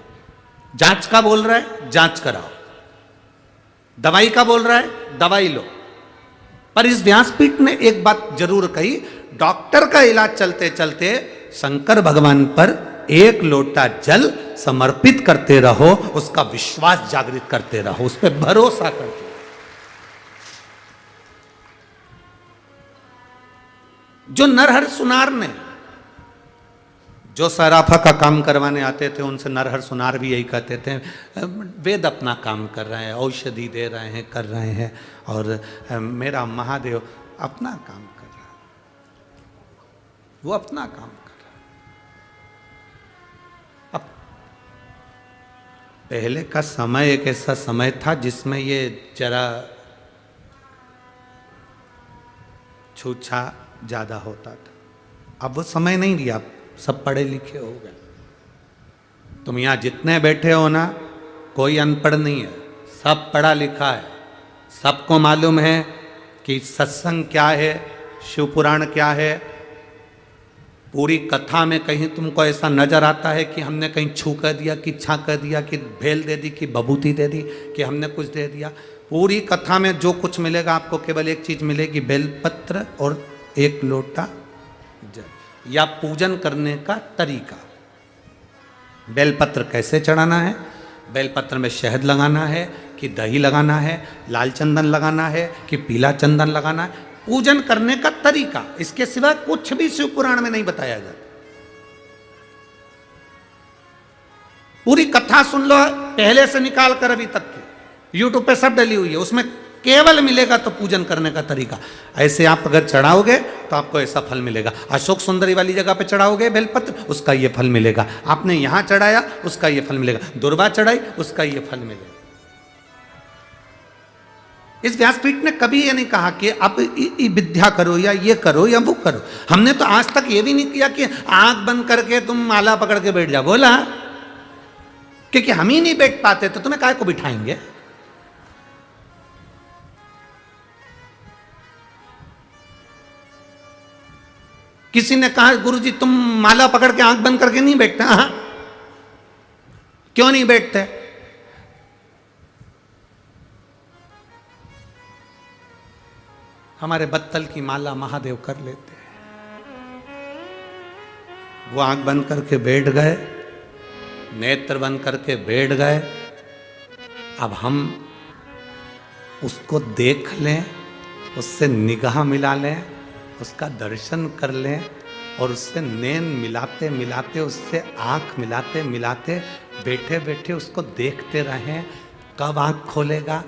जांच का बोल रहा है, जांच कराओ। दवाई का बोल रहा है, दवाई लो। पर इस व्यासपीठ ने एक बात जरूर कही, डॉक्टर का इलाज चलते चलते शंकर भगवान पर एक लोटा जल समर्पित करते रहो, उसका विश्वास जागृत करते रहो, उस पर भरोसा करते रहो। जो नरहर सुनार ने, जो सराफा का काम करवाने आते थे, उनसे नरहर सुनार भी यही कहते थे, वेद अपना काम कर रहे हैं, औषधि दे रहे हैं, कर रहे हैं, और मेरा महादेव अपना काम कर रहा है, वो अपना काम कर रहा है। अब पहले का समय एक ऐसा समय था जिसमें ये जरा छूछा ज्यादा होता था। अब वो समय नहीं रहा, अब सब पढ़े लिखे हो गए। तुम यहां जितने बैठे हो ना, कोई अनपढ़ नहीं है, सब पढ़ा लिखा है। सबको मालूम है कि सत्संग क्या है, शिव पुराण क्या है। पूरी कथा में कहीं तुमको ऐसा नजर आता है कि हमने कहीं छू कर दिया, कि छा कर दिया, कि भेल दे दी, कि बबूती दे दी, कि हमने कुछ दे दिया? पूरी कथा में जो कुछ मिलेगा आपको, केवल एक चीज मिलेगी, बेलपत्र और एक लोटा जल, या पूजन करने का तरीका। बेलपत्र कैसे चढ़ाना है, बेलपत्र में शहद लगाना है, कि दही लगाना है, लाल चंदन लगाना है, कि पीला चंदन लगाना है, पूजन करने का तरीका। इसके सिवा कुछ भी शिव पुराण में नहीं बताया जाता। पूरी कथा सुन लो, पहले से निकाल कर अभी तक की, यूट्यूब पे सब डली हुई है, उसमें केवल मिलेगा तो पूजन करने का तरीका। ऐसे आप अगर चढ़ाओगे तो आपको ऐसा फल मिलेगा। अशोक सुंदरी वाली जगह पे चढ़ाओगे बेलपत्र, उसका ये फल मिलेगा। आपने यहां चढ़ाया, उसका ये फल मिलेगा। दुर्वा चढ़ाई, उसका ये फल मिलेगा। इस व्यासपीठ ने कभी ये नहीं कहा कि आप विद्या करो, या ये करो, या वो करो। हमने तो आज तक ये भी नहीं किया कि आंख बंद करके तुम माला पकड़ के बैठ जाओ। बोला, क्योंकि हम ही नहीं बैठ पाते तो तुम्हें काहे को बिठाएंगे? किसी ने कहा गुरुजी तुम माला पकड़ के आंख बंद करके नहीं बैठते? हाँ, क्यों नहीं बैठते? हमारे बत्तल की माला महादेव कर लेते हैं। वो आंख बंद करके बैठ गए, नेत्र बंद करके बैठ गए। अब हम उसको देख लें, उससे निगाह मिला लें, उसका दर्शन कर लें, और उससे नैन मिलाते मिलाते, उससे आंख मिलाते मिलाते, बैठे बैठे उसको देखते रहें। कब आंख खोलेगा?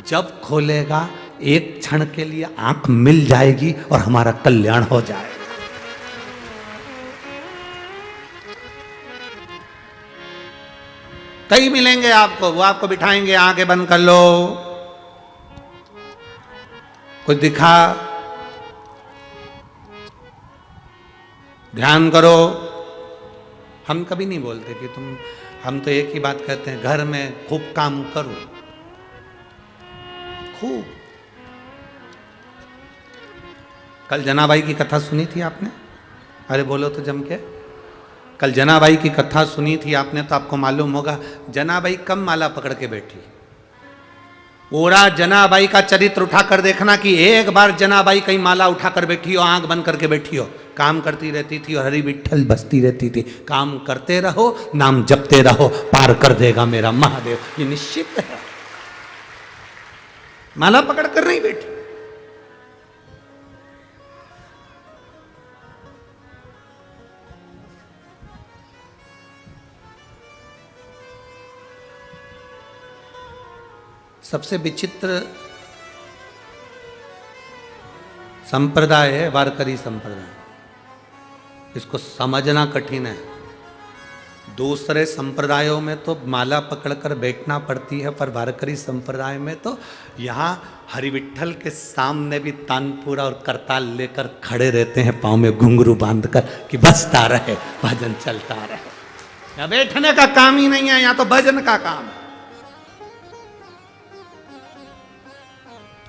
जब खोलेगा, एक क्षण के लिए आंख मिल जाएगी और हमारा कल्याण हो जाएगा। कई मिलेंगे आपको, वो आपको बिठाएंगे, आंखें बंद कर लो, कुछ दिखा, ध्यान करो। हम कभी नहीं बोलते कि तुम, हम तो एक ही बात कहते हैं, घर में खूब काम करो, खूब। कल जनाबाई की कथा सुनी थी आपने? अरे बोलो तो जम के। कल जनाबाई की कथा सुनी थी आपने, तो आपको मालूम होगा जनाबाई कम माला पकड़ के बैठी। पूरा जनाबाई का चरित्र उठाकर देखना कि एक बार जनाबाई कहीं माला उठाकर बैठी हो, आंख बंद करके बैठी हो। काम करती रहती थी और हरि विठ्ठल बसती रहती थी। काम करते रहो, नाम जपते रहो, पार कर देगा मेरा महादेव, ये निश्चित है। माला पकड़ कर नहीं बैठी। सबसे विचित्र संप्रदाय है वारकरी संप्रदाय। इसको समझना कठिन है। दूसरे संप्रदायों में तो माला पकड़कर बैठना पड़ती है, पर वारकरी संप्रदाय में तो यहाँ हरिविठ्ठल के सामने भी तानपुरा और करताल लेकर खड़े रहते हैं, पाँव में घुंघरू बांधकर कि बजता रहे, भजन चलता रहे। यहाँ बैठने का काम ही नहीं है, यहाँ तो भजन का काम है।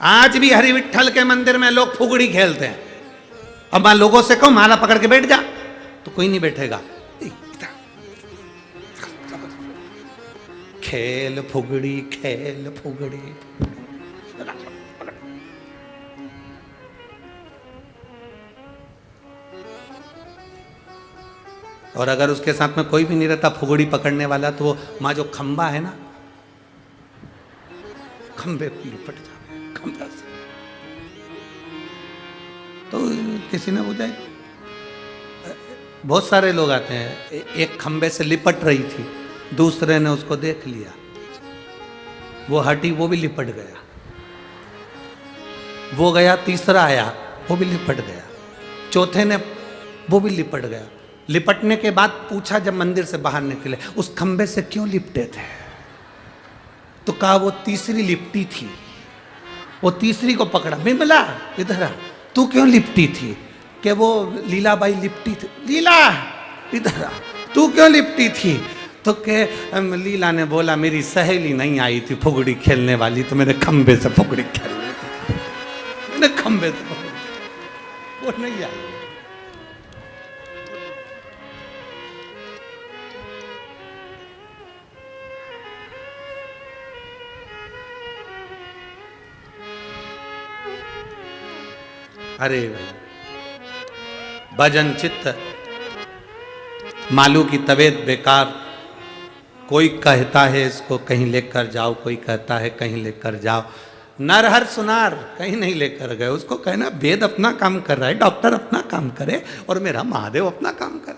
आज भी हरिविठ्ठल के मंदिर में लोग फुगड़ी खेलते हैं। अब मैं लोगों से कहूं माला पकड़ के बैठ जा, तो कोई नहीं बैठेगा। खेल फुगड़ी, खेल फुगड़ी। और अगर उसके साथ में कोई भी नहीं रहता फुगड़ी पकड़ने वाला, तो वो माँ जो खंबा है ना, खंबे पे लिपट जाए, खंबा से। तो किसी ने बुझाई, बहुत सारे लोग आते हैं, एक खंबे से लिपट रही थी, दूसरे ने उसको देख लिया, वो हटी, वो भी लिपट गया, वो गया, तीसरा आया, वो भी लिपट गया, चौथे ने, वो भी लिपट गया। लिपटने के बाद पूछा जब मंदिर से बाहर निकले, उस खंबे से क्यों लिपटे थे? तो कहा वो तीसरी लिपटी थी, वो तीसरी को पकड़ा, बिमला इधर आ, तू क्यों लिपटी थी? कि वो लीलाबाई लिपटी थी। लीला इधर आ, तू क्यों लिपटी थी? तो के लीला ने बोला मेरी सहेली नहीं आई थी फुगड़ी खेलने वाली, तो मैंने खंबे से फुगड़ी खेल ली थी, मैंने खंबे से फुगड़ी, वो नहीं आई। अरे भाई, भजन चित्त, मालू की तबीयत बेकार, कोई कहता है इसको कहीं लेकर जाओ, कोई कहता है कहीं लेकर जाओ, नरहर सुनार कहीं नहीं लेकर गए। उसको कहना वेद अपना काम कर रहा है, डॉक्टर अपना काम करे और मेरा महादेव अपना काम करे।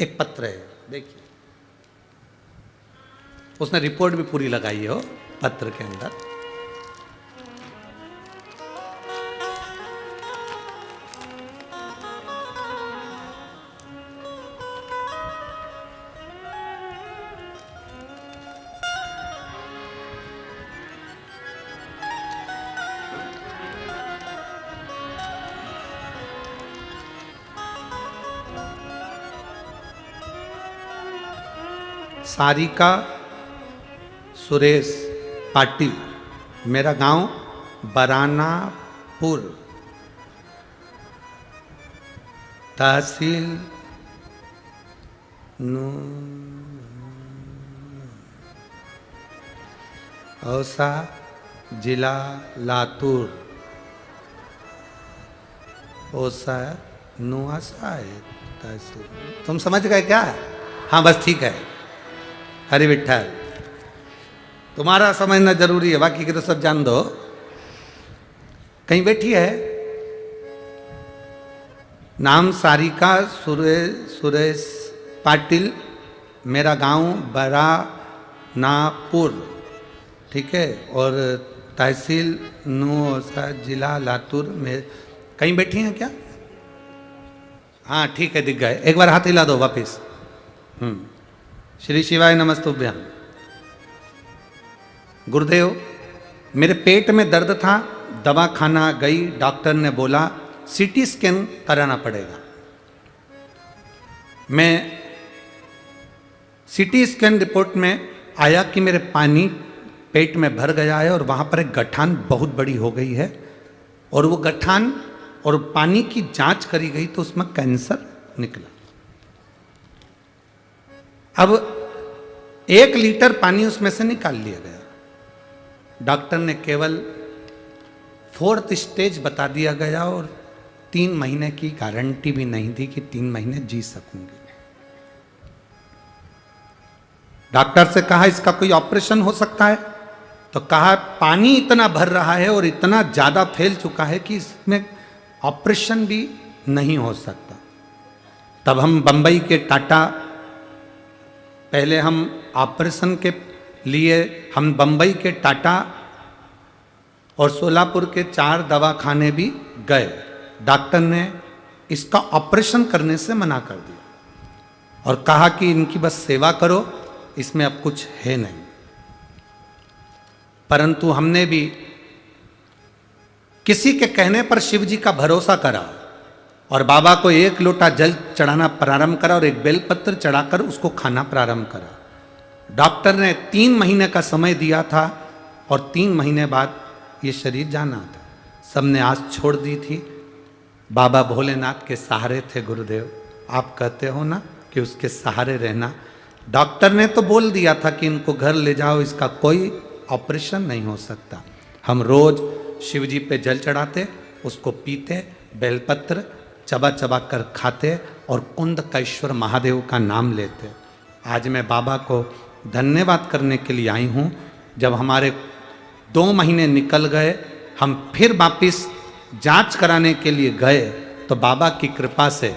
एक पत्र है, देखिए, उसने रिपोर्ट भी पूरी लगाई हो पत्र के अंदर। सारिका सुरेश पाटिल, मेरा गांव बरानापुर, तहसील औसा, जिला लातूर। औसा नुआसा है तहसील। तुम समझ गए क्या? हाँ बस ठीक है। हरि विठ्ठल, तुम्हारा समझना जरूरी है, बाकी के तो सब जान दो। कहीं बैठी है, नाम सारिका सुरेश पाटिल, मेरा गांव बरानापुर, ठीक है, और तहसील नूसा, जिला लातूर में। कहीं बैठी हैं क्या? हाँ ठीक है, दिख गए। एक बार हाथ हिला दो वापिस। श्री शिवाय नमस्तुभ्यम। गुरुदेव, मेरे पेट में दर्द था, दवा खाना गई, डॉक्टर ने बोला सीटी स्कैन कराना पड़ेगा। मैं सीटी स्कैन रिपोर्ट में आया कि मेरे पानी पेट में भर गया है और वहाँ पर एक गठान बहुत बड़ी हो गई है, और वो गठान और पानी की जांच करी गई तो उसमें कैंसर निकला। अब 1 लीटर पानी उसमें से निकाल लिया गया। डॉक्टर ने केवल 4th स्टेज बता दिया गया और 3 महीने की गारंटी भी नहीं दी कि 3 महीने जी सकूंगी। डॉक्टर से कहा इसका कोई ऑपरेशन हो सकता है? तो कहा पानी इतना भर रहा है और इतना ज्यादा फैल चुका है कि इसमें ऑपरेशन भी नहीं हो सकता। तब हम बंबई के टाटा, पहले हम ऑपरेशन के लिए हम बंबई के टाटा और सोलापुर के 4 दवाखाने भी गए। डॉक्टर ने इसका ऑपरेशन करने से मना कर दिया। और कहा कि इनकी बस सेवा करो, इसमें अब कुछ है नहीं। परंतु हमने भी किसी के कहने पर शिव जी का भरोसा करा और बाबा को 1 लोटा जल चढ़ाना प्रारंभ करा और एक बेलपत्र चढ़ाकर उसको खाना प्रारंभ करा। डॉक्टर ने 3 महीने का समय दिया था और 3 महीने बाद ये शरीर जाना था। सबने आस छोड़ दी थी। बाबा भोलेनाथ के सहारे थे गुरुदेव। आप कहते हो ना कि उसके सहारे रहना। डॉक्टर ने तो बोल दिया था कि इनको घर ले जाओ, इसका कोई ऑपरेशन नहीं हो सकता। हम रोज शिव जी पे जल चढ़ाते, उसको पीते, बेलपत्र चबा चबा कर खाते और कुंदकेश्वर महादेव का नाम लेते। आज मैं बाबा को धन्यवाद करने के लिए आई हूँ। जब हमारे 2 महीने निकल गए, हम फिर वापिस जांच कराने के लिए गए तो बाबा की कृपा से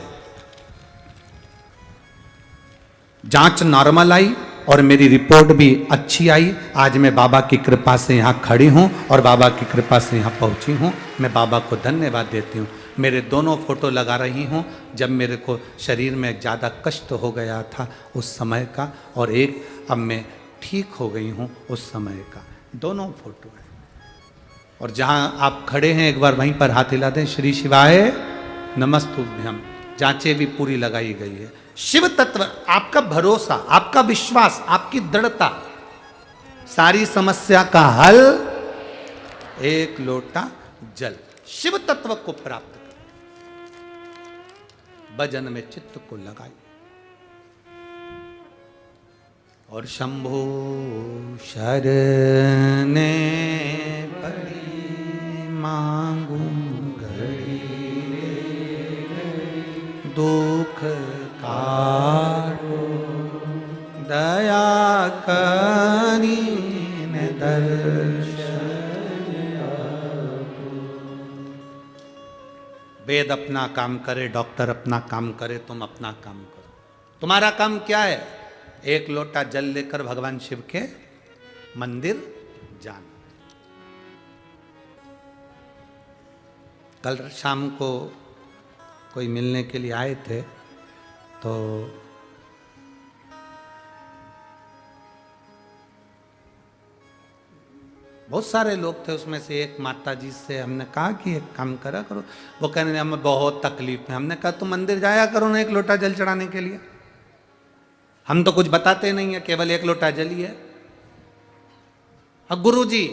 जांच नॉर्मल आई और मेरी रिपोर्ट भी अच्छी आई। आज मैं बाबा की कृपा से यहाँ खड़ी हूँ और बाबा की कृपा से यहाँ पहुँची हूँ। मैं बाबा को धन्यवाद देती हूँ। मेरे दोनों फोटो लगा रही हूँ जब मेरे को शरीर में ज़्यादा कष्ट हो गया था उस समय का, और एक अब मैं ठीक हो गई हूँ उस समय का। दोनों फोटो है। और जहाँ आप खड़े हैं एक बार वहीं पर हाथ हिला दें। श्री शिवाय नमस्तुभ्यम। जांचें भी पूरी लगाई गई है। शिव तत्व, आपका भरोसा, आपका विश्वास, आपकी दृढ़ता, सारी समस्या का हल 1 लोटा जल। शिव तत्व को प्राप्त कर, भजन में चित्त को लगाइए। और शंभो शरणे पड़ी मांगू घड़ी दुख काटो दया करीन दर्शन। वेद अपना काम करे, डॉक्टर अपना काम करे, तुम अपना काम करो। तुम्हारा काम क्या है? 1 लोटा जल लेकर भगवान शिव के मंदिर जाना। कल शाम को कोई मिलने के लिए आए थे तो बहुत सारे लोग थे, उसमें से एक माता जी से हमने कहा कि एक काम करा करो। वो कहने हमें बहुत तकलीफ है। हमने कहा तुम मंदिर जाया करो ना 1 लोटा जल चढ़ाने के लिए। हम तो कुछ बताते नहीं है, केवल 1 लोटा जल ही है। अब गुरु जी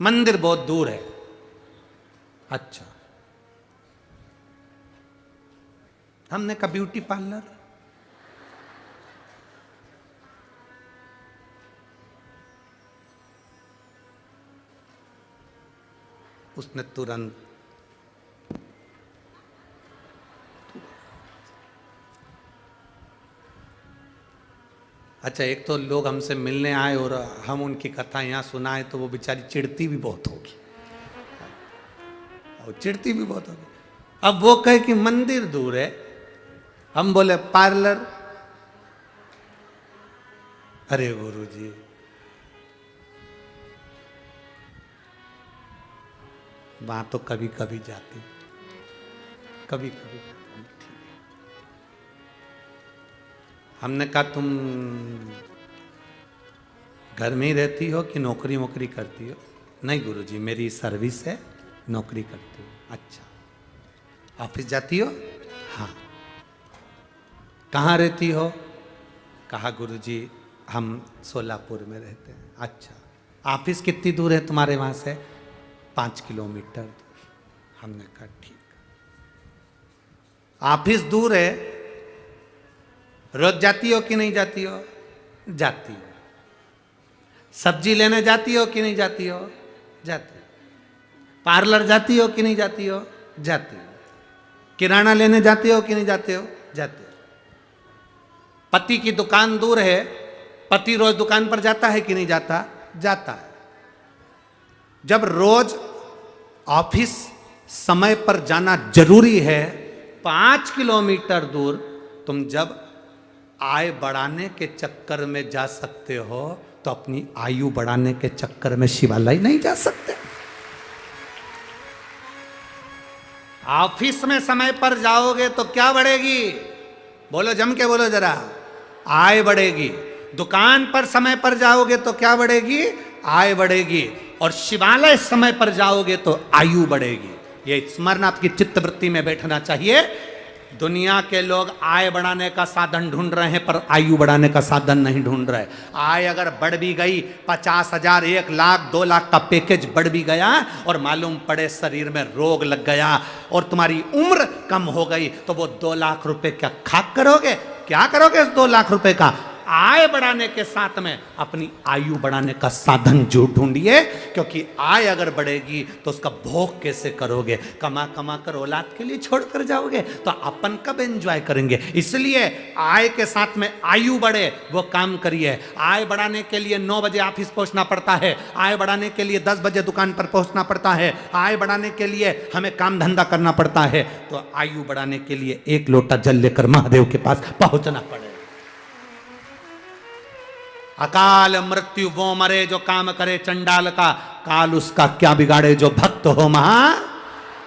मंदिर बहुत दूर है। अच्छा, हमने कहा ब्यूटी पार्लर। उसने तुरंत अच्छा, एक तो लोग हमसे मिलने आए और हम उनकी कथा यहाँ सुनाए तो वो बेचारी चिढ़ती भी बहुत होगी, और चिढ़ती भी बहुत होगी। अब वो कहे कि मंदिर दूर है, हम बोले पार्लर। अरे गुरु जी, वहां तो कभी कभी जाती, कभी कभी जाती। हमने कहा तुम घर में ही रहती हो कि नौकरी वोकरी करती हो? नहीं गुरुजी, मेरी सर्विस है, नौकरी करती हो। अच्छा, ऑफिस जाती हो? हाँ। कहाँ रहती हो? कहा गुरुजी हम सोलापुर में रहते हैं। अच्छा, ऑफिस कितनी दूर है तुम्हारे वहाँ से? 5 किलोमीटर दूर। हमने कहा ठीक। ऑफिस दूर है, रोज जाती हो कि नहीं जाती हो? जाती हो। सब्जी लेने जाती हो कि नहीं जाती हो? जाती हो। पार्लर जाती हो कि नहीं जाती हो? जाती हो। किराना लेने जाती हो कि नहीं जाते हो? जाते हो। पति की दुकान दूर है, पति रोज दुकान पर जाता है कि नहीं जाता? जाता है। जब रोज ऑफिस समय पर जाना जरूरी है, 5 किलोमीटर दूर, तुम जब आय बढ़ाने के चक्कर में जा सकते हो तो अपनी आयु बढ़ाने के चक्कर में शिवालय नहीं जा सकते। ऑफिस में समय पर जाओगे तो क्या बढ़ेगी? बोलो जम के बोलो जरा, आय बढ़ेगी। दुकान पर समय पर जाओगे तो क्या बढ़ेगी? आय बढ़ेगी। और शिवालय समय पर जाओगे तो आयु बढ़ेगी। ये स्मरण आपकी चित्तवृत्ति में बैठना चाहिए। दुनिया के लोग आय बढ़ाने का साधन ढूंढ रहे हैं पर आयु बढ़ाने का साधन नहीं ढूंढ रहे। आय अगर बढ़ भी गई, 50,000, 1 लाख, 2 लाख का पैकेज बढ़ भी गया और मालूम पड़े शरीर में रोग लग गया और तुम्हारी उम्र कम हो गई, तो वो 2 लाख रुपए क्या खाक करोगे? क्या करोगे उस 2 लाख रुपए का? आय बढ़ाने के साथ में अपनी आयु बढ़ाने का साधन जो ढूंढिए, क्योंकि आय अगर बढ़ेगी तो उसका भोग कैसे करोगे? कमा कमा कर औलाद के लिए छोड़ कर जाओगे तो अपन कब एंजॉय करेंगे? इसलिए आय के साथ में आयु बढ़े वो काम करिए। आय बढ़ाने के लिए 9 बजे ऑफिस पहुंचना पड़ता है, आय बढ़ाने के लिए 10 बजे दुकान पर पहुंचना पड़ता है, आय बढ़ाने के लिए हमें काम धंधा करना पड़ता है। तो आयु बढ़ाने के लिए 1 लोटा जल लेकर महादेव के पास पहुंचना पड़े। अकाल मृत्यु वो मरे जो काम करे चंडाल का, काल उसका क्या बिगाड़े जो भक्त हो महा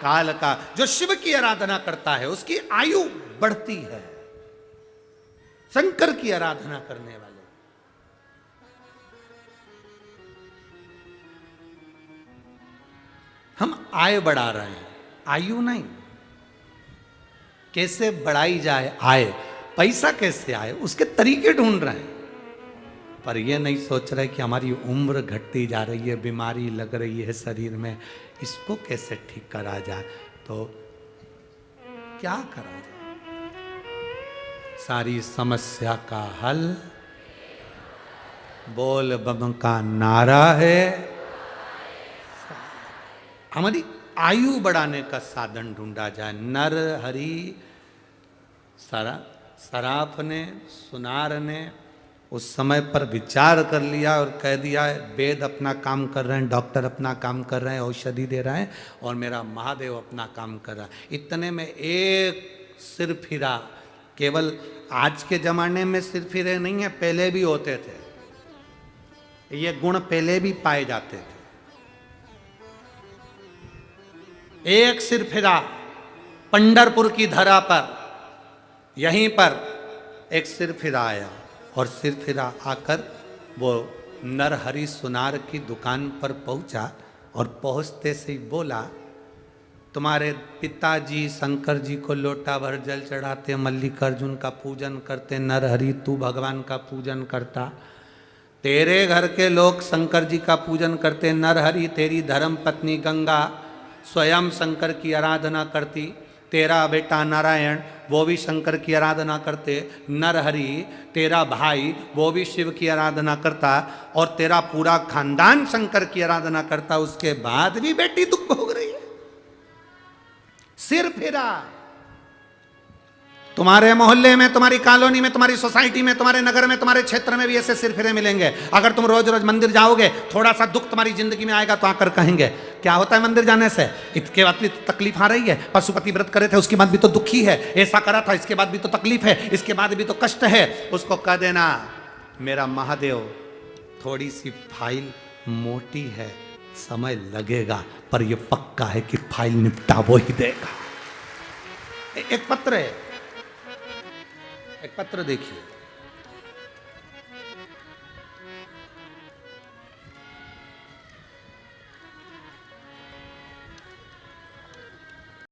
काल का। जो शिव की आराधना करता है उसकी आयु बढ़ती है। शंकर की आराधना करने वाले, हम आय बढ़ा रहे हैं, आयु नहीं। कैसे बढ़ाई जाए आय, पैसा कैसे आए, उसके तरीके ढूंढ रहे हैं। पर ये नहीं सोच रहे कि हमारी उम्र घटती जा रही है, बीमारी लग रही है शरीर में, इसको कैसे ठीक करा जाए। तो क्या करा जाए? सारी समस्या का हल बोल बम का नारा है। हमारी आयु बढ़ाने का साधन ढूंढा जाए। नर हरि सराफ ने, सुनार ने उस समय पर विचार कर लिया और कह दिया वेद अपना काम कर रहे हैं, डॉक्टर अपना काम कर रहे हैं, औषधि दे रहे हैं, और मेरा महादेव अपना काम कर रहा है। इतने में एक सिर फिरा। केवल आज के ज़माने में सिर फिरे नहीं है, पहले भी होते थे। ये गुण पहले भी पाए जाते थे। एक सिर फिरा पंढरपुर की धरा पर, यहीं पर एक सिर फिरा आया और सिर फिरा आकर वो नरहरि सुनार की दुकान पर पहुंचा और पहुंचते से ही बोला, तुम्हारे पिताजी शंकर जी को लोटा भर जल चढ़ाते, मल्लिकार्जुन का पूजन करते, नरहरि तू भगवान का पूजन करता। तेरे घर के लोग शंकर जी का पूजन करते, नरहरि तेरी धर्म पत्नी गंगा स्वयं शंकर की आराधना करती, तेरा बेटा नारायण वो भी शंकर की आराधना करते, नरहरि तेरा भाई वो भी शिव की आराधना करता, और तेरा पूरा खानदान शंकर की आराधना करता। उसके बाद भी बेटी दुख भोग रही है। सिर फिरा। तुम्हारे मोहल्ले में, तुम्हारी कॉलोनी में, तुम्हारी सोसाइटी में, तुम्हारे नगर में, तुम्हारे क्षेत्र में भी ऐसे सिर फिरे मिलेंगे। अगर तुम रोज रोज मंदिर जाओगे, थोड़ा सा दुख तुम्हारी जिंदगी में आएगा तो आकर कहेंगे क्या होता है मंदिर जाने से, इसके बाद भी तो तकलीफ आ रही है, पशुपति व्रत करे थे उसके बाद भी तो दुखी है, ऐसा करा था इसके बाद भी तो तकलीफ है, इसके बाद भी तो कष्ट है। उसको कह देना मेरा महादेव थोड़ी सी फाइल मोटी है, समय लगेगा, पर यह पक्का है कि फाइल निपटा वो ही देगा। एक पत्र है, एक पत्र देखिए।